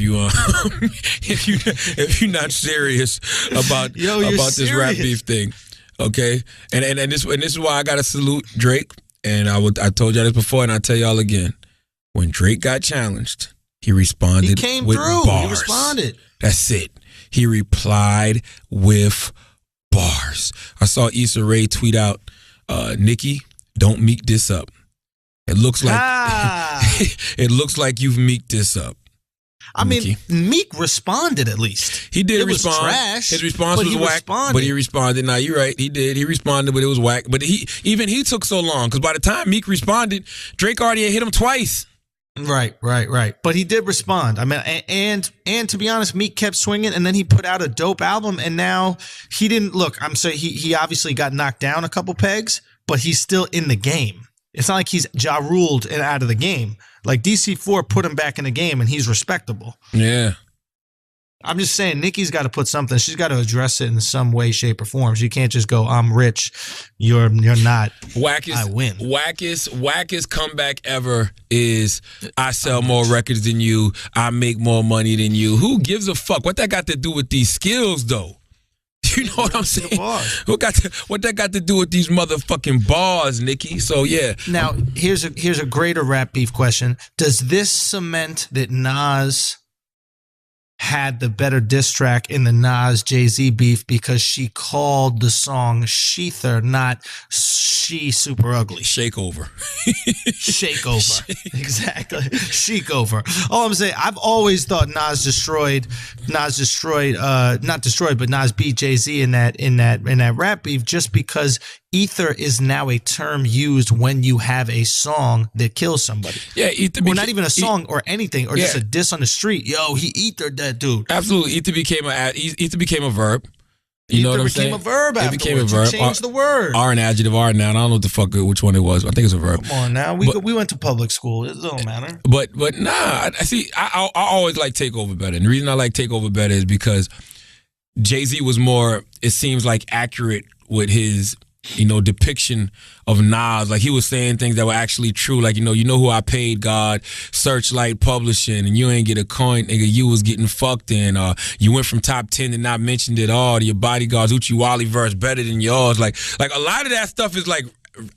Speaker 1: you're not serious about this rap beef thing. Okay? And this is why I gotta salute Drake. And I told y'all this before, and I tell y'all again. When Drake got challenged, he responded. He
Speaker 2: came
Speaker 1: with
Speaker 2: through.
Speaker 1: Bars.
Speaker 2: He responded.
Speaker 1: That's it. He replied with bars. I saw Issa Rae tweet out, Nicki, don't meek this up. It looks like it looks like you've meeked this up.
Speaker 2: I mean, Meek responded at least.
Speaker 1: He did
Speaker 2: It
Speaker 1: respond.
Speaker 2: was trash.
Speaker 1: His response was whack, but he responded. Now you're right. He did. He responded, but it was whack. But he took so long because by the time Meek responded, Drake already had hit him twice.
Speaker 2: Right. But he did respond. I mean, and to be honest, Meek kept swinging, and then he put out a dope album, and now he didn't look. I'm saying he obviously got knocked down a couple pegs, but he's still in the game. It's not like he's Ja ruled and out of the game. Like DC4 put him back in the game, and he's respectable.
Speaker 1: Yeah.
Speaker 2: I'm just saying, Nicki's got to put something. She's got to address it in some way, shape, or form. She can't just go, "I'm rich, you're not." I win.
Speaker 1: Wackest comeback ever is I sell more records than you. I make more money than you. Who gives a fuck? What that got to do with these skills, though? You know what I'm saying? What that got to do with these motherfucking bars, Nicki? So yeah.
Speaker 2: Now here's a greater rap beef question. Does this cement that Nas had the better diss track in the Nas Jay-Z beef because she called the song Sheether, not She Super Ugly?
Speaker 1: Shakeover.
Speaker 2: Exactly. Sheekover. All I'm saying, I've always thought Nas beat Jay-Z in that rap beef just because ether is now a term used when you have a song that kills somebody.
Speaker 1: Yeah,
Speaker 2: or not even a song or anything, or just a diss on the street. Yo, he ethered that dude.
Speaker 1: Absolutely, ether became a verb. You know what I'm saying?
Speaker 2: It became a verb afterwards.
Speaker 1: It became a verb.
Speaker 2: You changed the word.
Speaker 1: Are an adjective, are a noun. I don't know what the fuck which one it was. I think it's a verb.
Speaker 2: Come on now. We went to public school. It don't matter.
Speaker 1: But nah, I see. I always like Takeover better. And the reason I like Takeover better is because Jay-Z was more, it seems like, accurate with his depiction of Nas. Like, he was saying things that were actually true. Like, you know who I paid, God, Searchlight Publishing, and you ain't get a coin, nigga. You was getting fucked in. You went from top 10 to not mentioned at all. Your Bodyguards, Uchi Wally verse better than yours. Like a lot of that stuff is like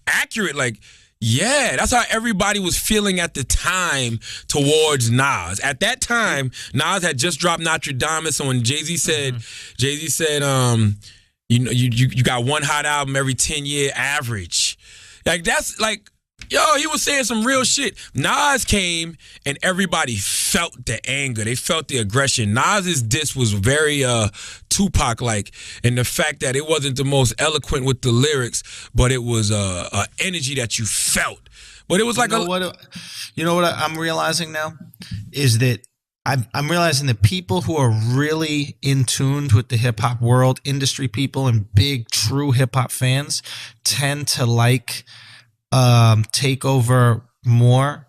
Speaker 1: accurate. Like, yeah, that's how everybody was feeling at the time towards Nas. At that time, Nas had just dropped Notre Dame. So when Jay-Z said, you got one hot album every 10-year average. Like, that's like, he was saying some real shit. Nas came and everybody felt the anger. They felt the aggression. Nas's diss was very Tupac-like, and the fact that it wasn't the most eloquent with the lyrics, but it was energy that you felt. But it was like
Speaker 2: you know what I'm realizing now is that I'm realizing that people who are really in tune with the hip hop world, industry people and big true hip hop fans tend to like Takeover more.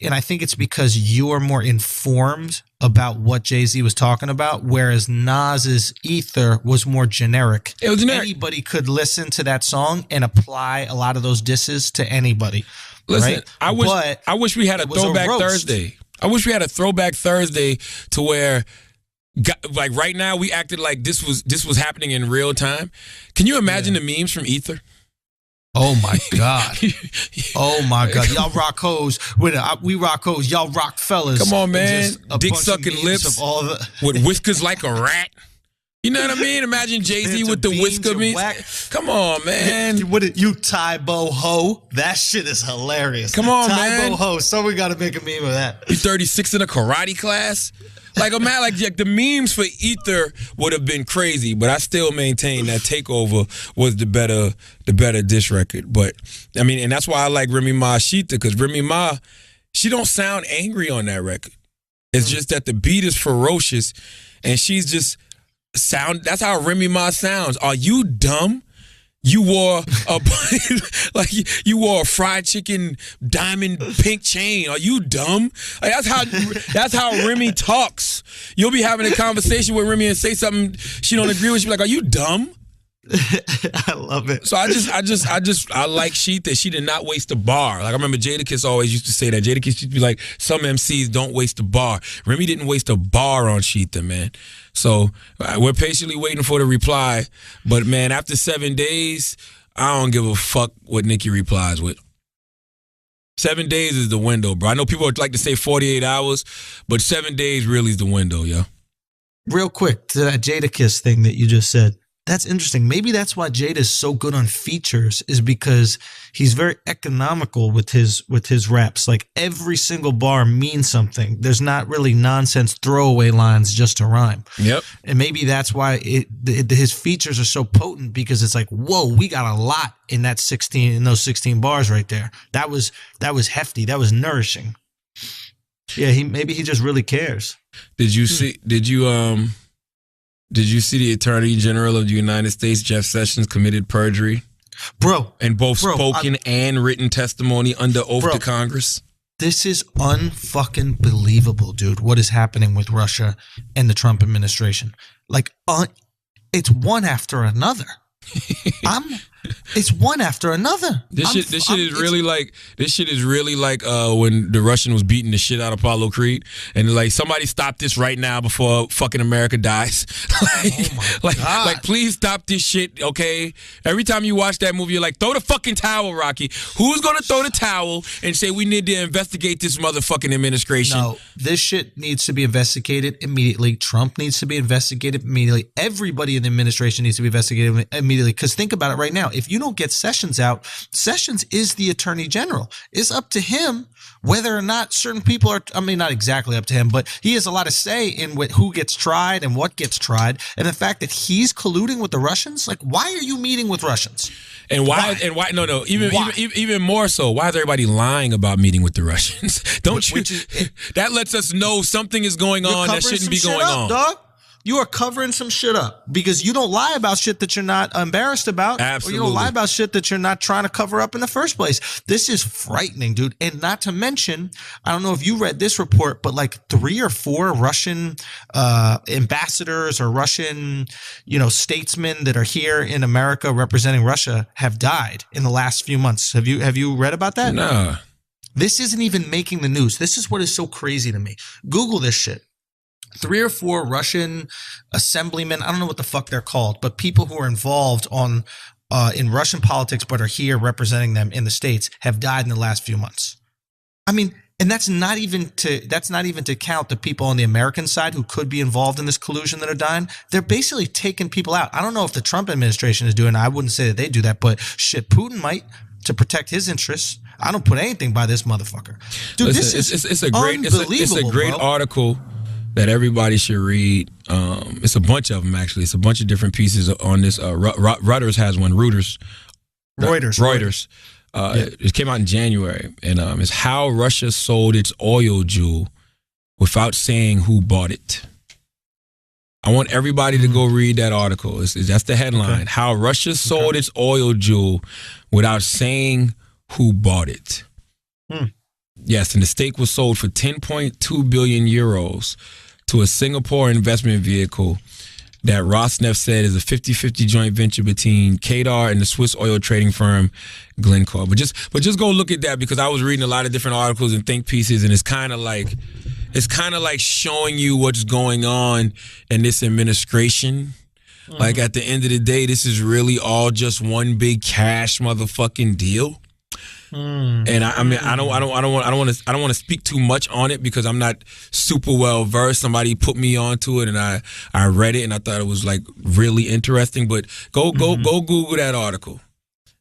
Speaker 2: And I think it's because you are more informed about what Jay-Z was talking about, whereas Nas's Ether was more generic.
Speaker 1: It was generic.
Speaker 2: Anybody could listen to that song and apply a lot of those disses to anybody.
Speaker 1: Listen,
Speaker 2: right?
Speaker 1: I wish we had a Throwback Thursday. I wish we had a Throwback Thursday to where, like right now, we acted like this was happening in real time. Can you imagine the memes from Ether?
Speaker 2: Oh my God. Oh my God. Y'all rock hoes. We rock hoes. Y'all rock fellas.
Speaker 1: Come on, man. Dick sucking lips with whiskers like a rat. You know what I mean? Imagine Jay-Z with the whisker means. Come on, man.
Speaker 2: You Tybo ho. That shit is hilarious.
Speaker 1: Come on, man.
Speaker 2: Tybo ho. Someone got to make a meme of that.
Speaker 1: You 36 in a karate class? Like the memes for Ether would have been crazy, but I still maintain that Takeover was the better diss record. But I mean, and that's why I like Remy Ma Sheeta, because Remy Ma, she don't sound angry on that record. It's just that the beat is ferocious, and she's just that's how Remy Ma sounds. Are you dumb? You wore you wore a fried chicken diamond pink chain. Are you dumb? Like, that's how Remy talks. You'll be having a conversation with Remy and say something she don't agree with. She'll be like, "Are you dumb?"
Speaker 2: I love it.
Speaker 1: So I like Sheet that she did not waste a bar. Like I remember Jadakiss always used to say that. Jadakiss used to be like, some MCs don't waste a bar. Remy didn't waste a bar on Sheeta, man. So we're patiently waiting for the reply. But man, after 7 days, I don't give a fuck what Nicki replies with. 7 days is the window, bro. I know people like to say 48 hours, but 7 days really is the window, yo.
Speaker 2: Real quick to that Jadakiss thing that you just said. That's interesting. Maybe that's why Jada's so good on features, is because he's very economical with his raps. Like every single bar means something. There's not really nonsense throwaway lines just to rhyme.
Speaker 1: Yep.
Speaker 2: And maybe that's why his features are so potent, because it's like, whoa, we got a lot in those 16 bars right there. That was hefty. That was nourishing. Yeah, maybe he just really cares.
Speaker 1: Did you see the Attorney General of the United States, Jeff Sessions, committed perjury?
Speaker 2: Bro.
Speaker 1: And both spoken and written testimony under oath to Congress?
Speaker 2: This is unfucking believable, dude, what is happening with Russia and the Trump administration. Like, it's one after another. It's one after another.
Speaker 1: This shit is really like when the Russian was beating the shit out of Apollo Creed, and like, somebody stop this right now before fucking America dies. like please stop this shit, okay? Every time you watch that movie, you're like, throw the fucking towel, Rocky. Who's gonna throw the towel and say we need to investigate this motherfucking administration?
Speaker 2: No, this shit needs to be investigated immediately. Trump needs to be investigated immediately. Everybody in the administration needs to be investigated immediately. Because think about it right now. If you don't get Sessions out, Sessions is the Attorney General. It's up to him whether or not certain people are, I mean, not exactly up to him, but he has a lot of say in who gets tried and what gets tried. And the fact that he's colluding with the Russians, like, why are you meeting with Russians?
Speaker 1: And why? No. Even more so, why is everybody lying about meeting with the Russians? That lets us know something is going on that shouldn't be going on.
Speaker 2: Dog. You are covering some shit up because you don't lie about shit that you're not embarrassed about.
Speaker 1: Absolutely.
Speaker 2: Or you don't lie about shit that you're not trying to cover up in the first place. This is frightening, dude. And not to mention, I don't know if you read this report, but like 3 or 4 Russian ambassadors or Russian, statesmen that are here in America representing Russia have died in the last few months. Have you read about that?
Speaker 1: No.
Speaker 2: This isn't even making the news. This is what is so crazy to me. Google this shit. 3 or 4 Russian assemblymen, I don't know what the fuck they're called, but people who are involved in Russian politics but are here representing them in the States have died in the last few months. I mean, and that's not even to count the people on the American side who could be involved in this collusion that are dying. They're basically taking people out. I don't know if the Trump administration is doing it. I wouldn't say that they do that, but shit, Putin might, to protect his interests. I don't put anything by this motherfucker. Dude, it's a
Speaker 1: great article that everybody should read. It's a bunch of them, actually. It's a bunch of different pieces on this. Reuters has one. Reuters. It came out in January, and it's how Russia sold its oil jewel without saying who bought it. I want everybody to go read that article. That's the headline. Okay. How Russia sold its oil jewel without saying who bought it. Yes, and the stake was sold for 10.2 billion euros to a Singapore investment vehicle that Rosneft said is a 50-50 joint venture between Qatar and the Swiss oil trading firm Glencore. But just go look at that, because I was reading a lot of different articles and think pieces, and it's kind of like showing you what's going on in this administration. Like, at the end of the day, this is really all just one big cash motherfucking deal. And I mean, I don't want to speak too much on it, because I'm not super well versed. Somebody put me onto it, and I read it, and I thought it was like really interesting. But go Google that article,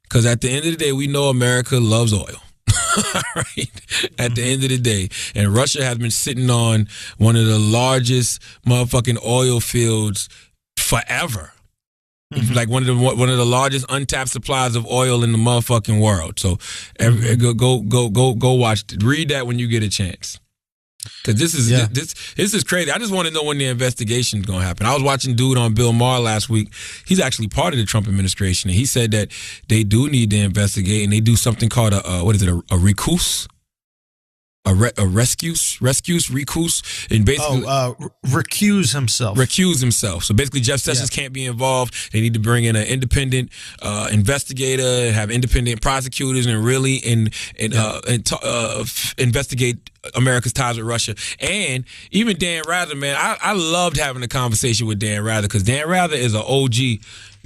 Speaker 1: because at the end of the day, we know America loves oil. Right? At the end of the day, and Russia has been sitting on one of the largest motherfucking oil fields forever. Like one of the largest untapped supplies of oil in the motherfucking world. So go watch, read that when you get a chance. Because this is crazy. I just want to know when the investigation is going to happen. I was watching dude on Bill Maher last week. He's actually part of the Trump administration, and he said that they do need to investigate, and they do something called a recuse. Recuse, and basically
Speaker 2: recuse himself.
Speaker 1: Recuse himself. So basically, Jeff Sessions can't be involved. They need to bring in an independent investigator, have independent prosecutors, and really investigate America's ties with Russia. And even Dan Rather, man, I loved having a conversation with Dan Rather, because Dan Rather is an OG.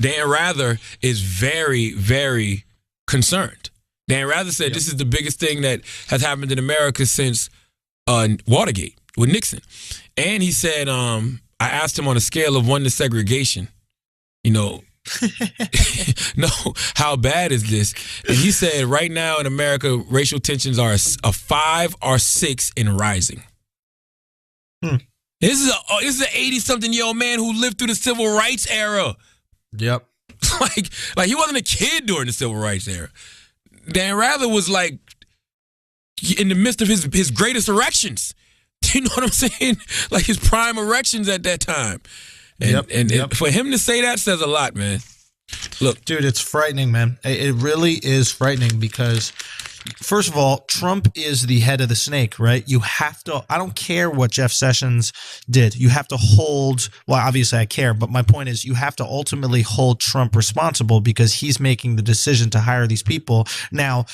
Speaker 1: Dan Rather is very, very concerned. Dan Rather said this is the biggest thing that has happened in America since Watergate with Nixon. And he said, I asked him on a scale of 1 to segregation, no, how bad is this? And he said right now in America, racial tensions are a 5 or 6 and rising. This is an 80-something-year-old man who lived through the civil rights era.
Speaker 2: Yep.
Speaker 1: like he wasn't a kid during the civil rights era. Dan Rather was like in the midst of his greatest erections. You know what I'm saying? Like his prime erections at that time. And for him to say that says a lot, man. Look,
Speaker 2: dude, it's frightening, man. It really is frightening, because first of all, Trump is the head of the snake, right? You have to, I don't care what Jeff Sessions did. You have to hold, well, obviously I care, but my point is you have to ultimately hold Trump responsible, because he's making the decision to hire these people. Now,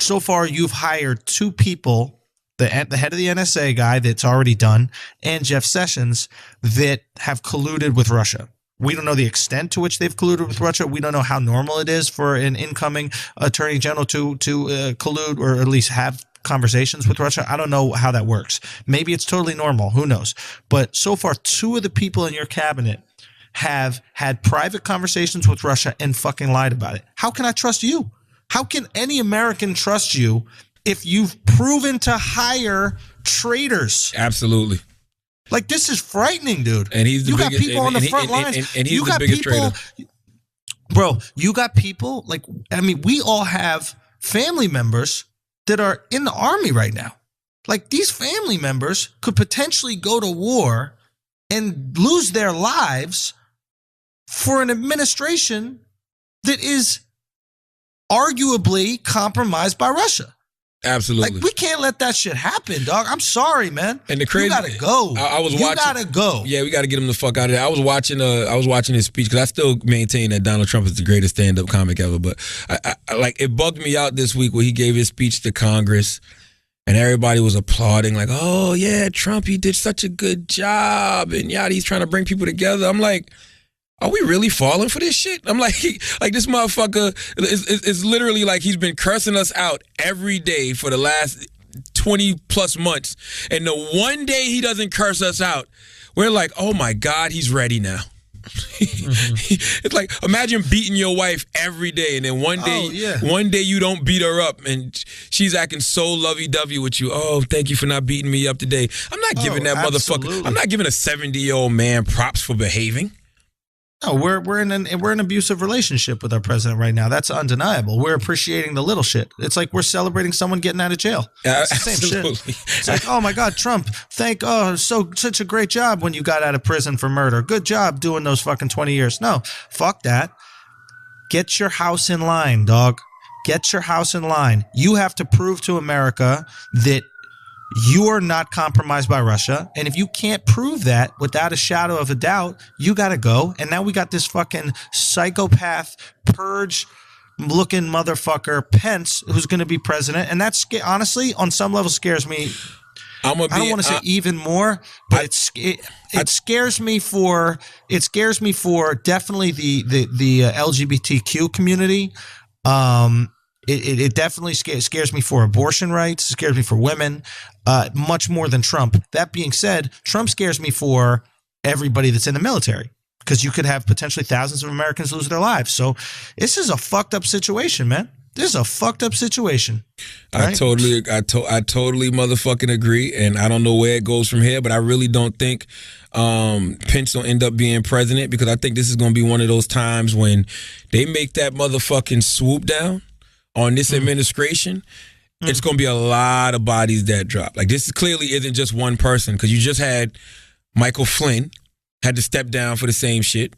Speaker 2: so far you've hired 2 people, the head of the NSA guy that's already done, and Jeff Sessions, that have colluded with Russia. We don't know the extent to which they've colluded with Russia. We don't know how normal it is for an incoming attorney general to collude, or at least have conversations with Russia. I don't know how that works. Maybe it's totally normal. Who knows? But so far, 2 of the people in your cabinet have had private conversations with Russia and fucking lied about it. How can I trust you? How can any American trust you if you've proven to hire traitors?
Speaker 1: Absolutely.
Speaker 2: Like, this is frightening, dude.
Speaker 1: And he's the biggest,
Speaker 2: got people on the front lines.
Speaker 1: And he's the biggest traitor.
Speaker 2: Bro, you got people, like, I mean, we all have family members that are in the army right now. Like, these family members could potentially go to war and lose their lives for an administration that is arguably compromised by Russia.
Speaker 1: Absolutely.
Speaker 2: Like, we can't let that shit happen, dog. I'm sorry, man.
Speaker 1: And the crazy,
Speaker 2: you gotta go.
Speaker 1: You
Speaker 2: gotta go.
Speaker 1: Yeah, we gotta get him the fuck out of there. I was watching his speech, because I still maintain that Donald Trump is the greatest stand-up comic ever. But I like, it bugged me out this week where he gave his speech to Congress, and everybody was applauding, like, "Oh yeah, Trump, he did such a good job," and yeah, he's trying to bring people together. I'm like, are we really falling for this shit? I'm like this motherfucker is literally like he's been cursing us out every day for the last 20 plus months. And the one day he doesn't curse us out, we're like, oh my God, he's ready now. It's like, imagine beating your wife every day, and then one day you don't beat her up, and she's acting so lovey-dovey with you. Oh, thank you for not beating me up today. I'm not giving that motherfucker, I'm not giving a 70-year-old man props for behaving.
Speaker 2: No, we're in an abusive relationship with our president right now. That's undeniable. We're appreciating the little shit. It's like we're celebrating someone getting out of jail. It's the same shit. It's like, oh my God, Trump, such a great job when you got out of prison for murder. Good job doing those fucking 20 years. No, fuck that. Get your house in line, dog. Get your house in line. You have to prove to America that you are not compromised by Russia. And if you can't prove that without a shadow of a doubt, you got to go. And now we got this fucking psychopath, purge looking motherfucker, Pence, who's going to be president. And that's honestly, on some level, scares me. I don't want to say even more, but it scares me for definitely the LGBTQ community. It definitely scares me for abortion rights. It scares me for women, much more than Trump. That being said, Trump scares me for everybody that's in the military, because you could have potentially thousands of Americans lose their lives. So this is a fucked up situation, man. This is a fucked up situation. Right?
Speaker 1: I totally motherfucking agree, and I don't know where it goes from here, but I really don't think Pence will end up being president, because I think this is going to be one of those times when they make that motherfucking swoop down on this administration. It's going to be a lot of bodies that drop. Like, this clearly isn't just one person, because you just had Michael Flynn had to step down for the same shit.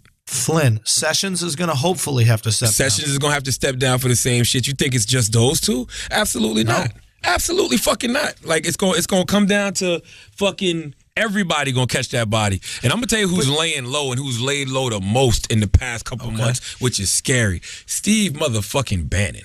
Speaker 2: Sessions is going to hopefully have to step down.
Speaker 1: Sessions is going to have to step down for the same shit. You think it's just those two? Absolutely not. Absolutely fucking not. Like, it's going to come down to fucking everybody going to catch that body. And I'm going to tell you who's laying low and who's laid low the most in the past couple months, which is scary. Steve motherfucking Bannon.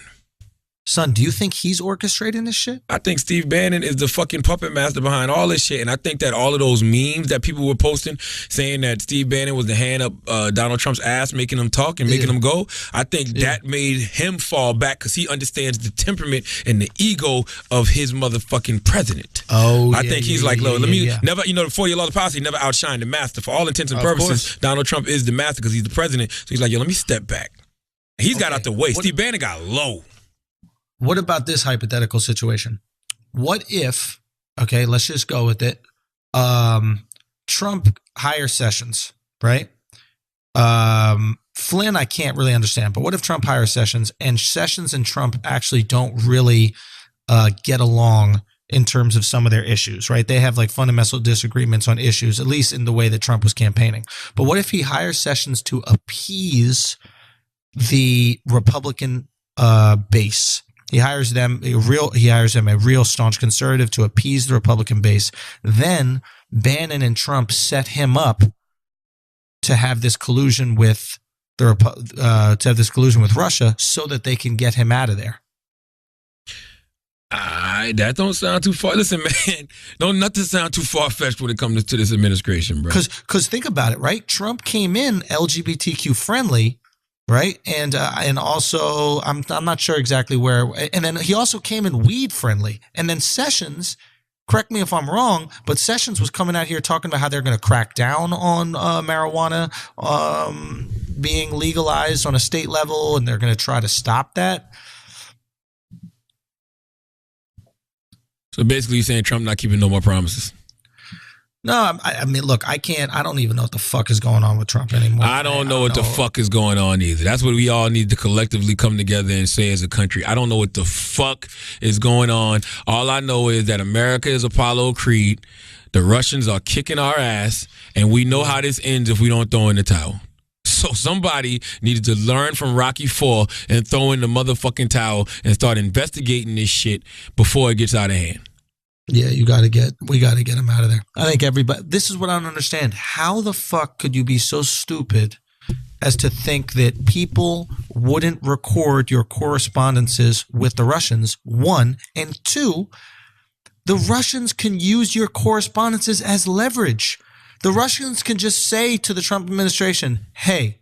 Speaker 2: Son, do you think he's orchestrating this shit?
Speaker 1: I think Steve Bannon is the fucking puppet master behind all this shit. And I think that all of those memes that people were posting saying that Steve Bannon was the hand up Donald Trump's ass, making him talk and making him go, I think that made him fall back, because he understands the temperament and the ego of his motherfucking president. I think he's like, look, let me never, the 4-year law of policy never outshined the master. For all intents and purposes, Donald Trump is the master because he's the president. So he's like, yo, let me step back. He's got out the way. Steve Bannon got low.
Speaker 2: What about this hypothetical situation? What if, let's just go with it. Trump hires Sessions, right? Flynn, I can't really understand, but what if Trump hires Sessions and Sessions and Trump actually don't really get along in terms of some of their issues, right? They have like fundamental disagreements on issues, at least in the way that Trump was campaigning. But what if he hires Sessions to appease the Republican base? He hires them a real staunch conservative to appease the Republican base. Then Bannon and Trump set him up to have this collusion with Russia, so that they can get him out of there.
Speaker 1: That don't sound too far. Listen, man, nothing sound too far-fetched when it comes to this administration, bro.
Speaker 2: Because think about it, right? Trump came in LGBTQ friendly. Right. And also, I'm not sure exactly where. And then he also came in weed friendly. And then Sessions, correct me if I'm wrong, but Sessions was coming out here talking about how they're going to crack down on marijuana being legalized on a state level, and they're going to try to stop that.
Speaker 1: So basically, you're saying Trump not keeping no more promises.
Speaker 2: No, I mean, look, I don't even know what the fuck is going on with Trump anymore.
Speaker 1: I don't know what the fuck is going on either. That's what we all need to collectively come together and say as a country. I don't know what the fuck is going on. All I know is that America is Apollo Creed. The Russians are kicking our ass, and we know how this ends if we don't throw in the towel. So somebody needed to learn from Rocky IV and throw in the motherfucking towel and start investigating this shit before it gets out of hand.
Speaker 2: Yeah, we got to get him out of there. I think everybody, this is what I don't understand. How the fuck could you be so stupid as to think that people wouldn't record your correspondences with the Russians, one, and two, the Russians can use your correspondences as leverage. The Russians can just say to the Trump administration, hey,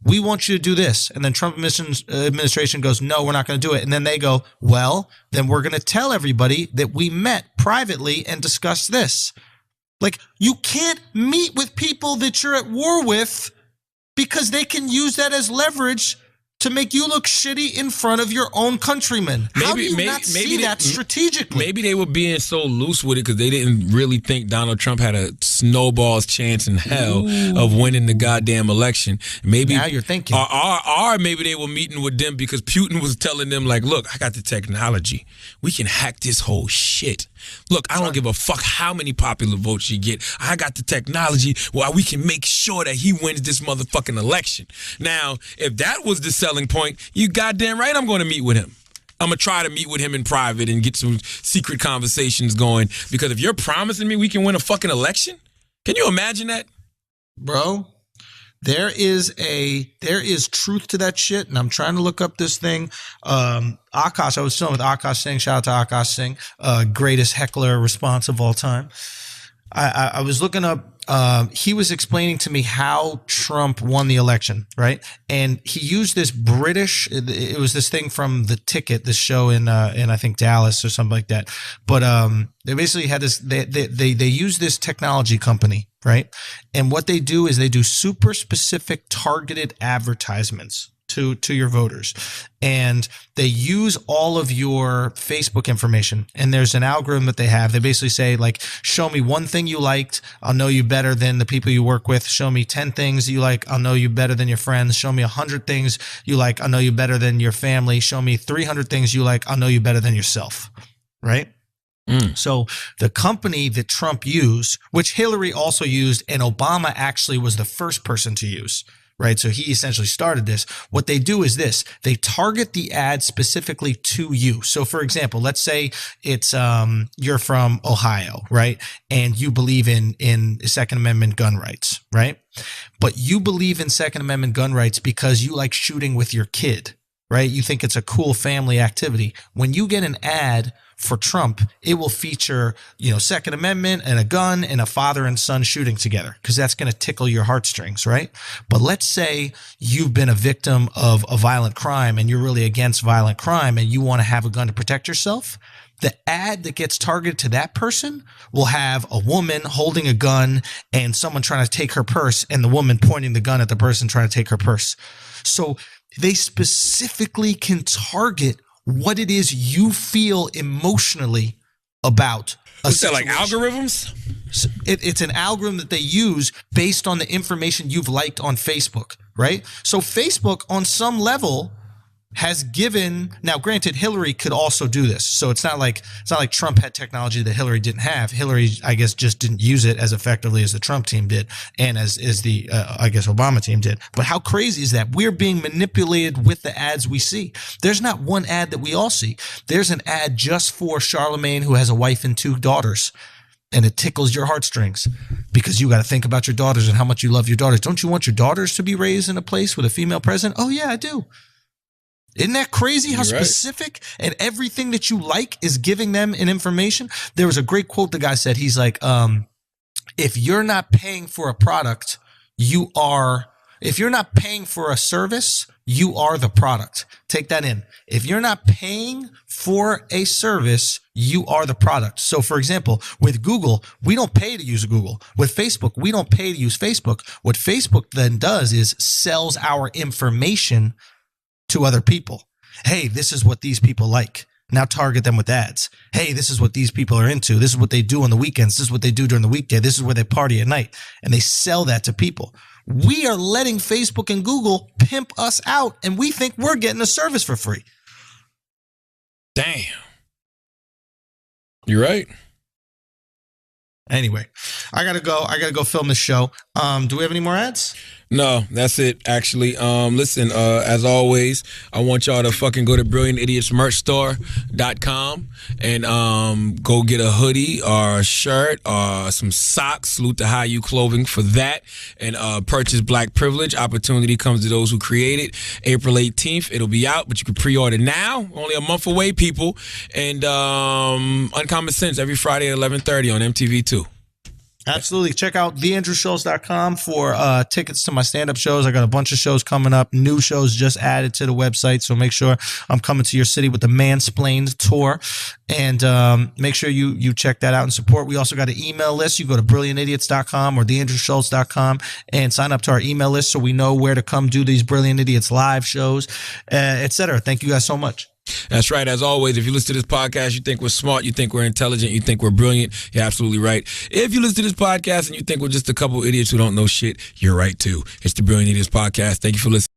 Speaker 2: we want you to do this. And then Trump administration goes, no, we're not going to do it. And then they go, well, then we're going to tell everybody that we met privately and discussed this. Like, you can't meet with people that you're at war with, because they can use that as leverage to make you look shitty in front of your own countrymen. How do you not see that strategically?
Speaker 1: Maybe they were being so loose with it because they didn't really think Donald Trump had a snowball's chance in hell of winning the goddamn election. Maybe
Speaker 2: now you're thinking.
Speaker 1: Or maybe they were meeting with them because Putin was telling them, like, look, I got the technology. We can hack this whole shit. Look, I don't give a fuck how many popular votes you get. I got the technology where we can make sure that he wins this motherfucking election. Now, if that was the selling point, you goddamn right I'm going to meet with him. I'm going to try to meet with him in private and get some secret conversations going. Because if you're promising me we can win a fucking election, can you imagine that?
Speaker 2: Bro, there is truth to that shit, and I'm trying to look up this thing. Akash, I was chilling with Akash Singh. Shout out to Akash Singh, greatest heckler response of all time. I was looking up. He was explaining to me how Trump won the election, right? And he used this British. It was this thing from The Ticket, this show in I think Dallas or something like that. But they basically had this. They use this technology company, right? And what they do is they do super specific targeted advertisements to your voters, and they use all of your Facebook information, and there's an algorithm that they have. They basically say, like, show me one thing you liked, I'll know you better than the people you work with. Show me 10 things you like, I'll know you better than your friends. Show me 100 things you like, I'll know you better than your family. Show me 300 things you like, I'll know you better than yourself, right? So the company that Trump used, which Hillary also used, and Obama actually was the first person to use, right? So he essentially started this. What they do is this: they target the ad specifically to you. So for example, let's say it's you're from Ohio, right? And you believe in Second Amendment gun rights, right? But you believe in Second Amendment gun rights because you like shooting with your kid, right? You think it's a cool family activity. When you get an ad for Trump, it will feature, Second Amendment and a gun and a father and son shooting together, because that's going to tickle your heartstrings, right? But let's say you've been a victim of a violent crime and you're really against violent crime and you want to have a gun to protect yourself. The ad that gets targeted to that person will have a woman holding a gun and someone trying to take her purse, and the woman pointing the gun at the person trying to take her purse. So they specifically can target what it is you feel emotionally about a
Speaker 1: What's that, like
Speaker 2: situation.
Speaker 1: algorithms?
Speaker 2: So it's an algorithm that they use based on the information you've liked on Facebook, right? So Facebook, on some level, has given. Now, granted, Hillary could also do this, so it's not like Trump had technology that Hillary didn't have. Hillary, I guess, just didn't use it as effectively as the Trump team did, and as the I guess Obama team did. But how crazy is that? We're being manipulated with the ads we see. There's not one ad that we all see. There's an ad just for Charlemagne, who has a wife and 2 daughters. And it tickles your heartstrings because you got to think about your daughters and how much you love your daughters. Don't you want your daughters to be raised in a place with a female president? Oh yeah, I do. Isn't that crazy how specific and everything that you like is giving them an information? There was a great quote the guy said. He's like, if you're not paying for a product, if you're not paying for a service, you are the product. Take that in. If you're not paying for a service, you are the product. So for example, with Google, we don't pay to use Google. With Facebook, we don't pay to use Facebook. What Facebook then does is sells our information to other people. Hey, this is what these people like. Now target them with ads. Hey, this is what these people are into. This is what they do on the weekends. This is what they do during the weekday. This is where they party at night. And they sell that to people. We are letting Facebook and Google pimp us out, and we think we're getting a service for free.
Speaker 1: Damn. You're right.
Speaker 2: Anyway, I gotta go film this show. Do we have any more ads?
Speaker 1: No, that's it, actually. Listen, as always, I want y'all to fucking go to BrilliantIdiotsMerchStore.com and go get a hoodie or a shirt or some socks. Salute to High U Clothing for that. And purchase Black Privilege. Opportunity comes to those who create it. April 18th, it'll be out, but you can pre-order now. Only a month away, people. And Uncommon Sense every Friday at 11:30 on MTV2.
Speaker 2: Absolutely. Check out theandrewschultz.com for tickets to my stand-up shows. I got a bunch of shows coming up, new shows just added to the website. So make sure I'm coming to your city with the Mansplained tour. And make sure you check that out and support. We also got an email list. You go to brilliantidiots.com or theandrewschultz.com and sign up to our email list so we know where to come do these Brilliant Idiots live shows, etc. Thank you guys so much.
Speaker 1: That's right. As always, if you listen to this podcast, you think we're smart, you think we're intelligent, you think we're brilliant, you're absolutely right. If you listen to this podcast and you think we're just a couple idiots who don't know shit, you're right too. It's the Brilliant Idiots Podcast. Thank you for listening.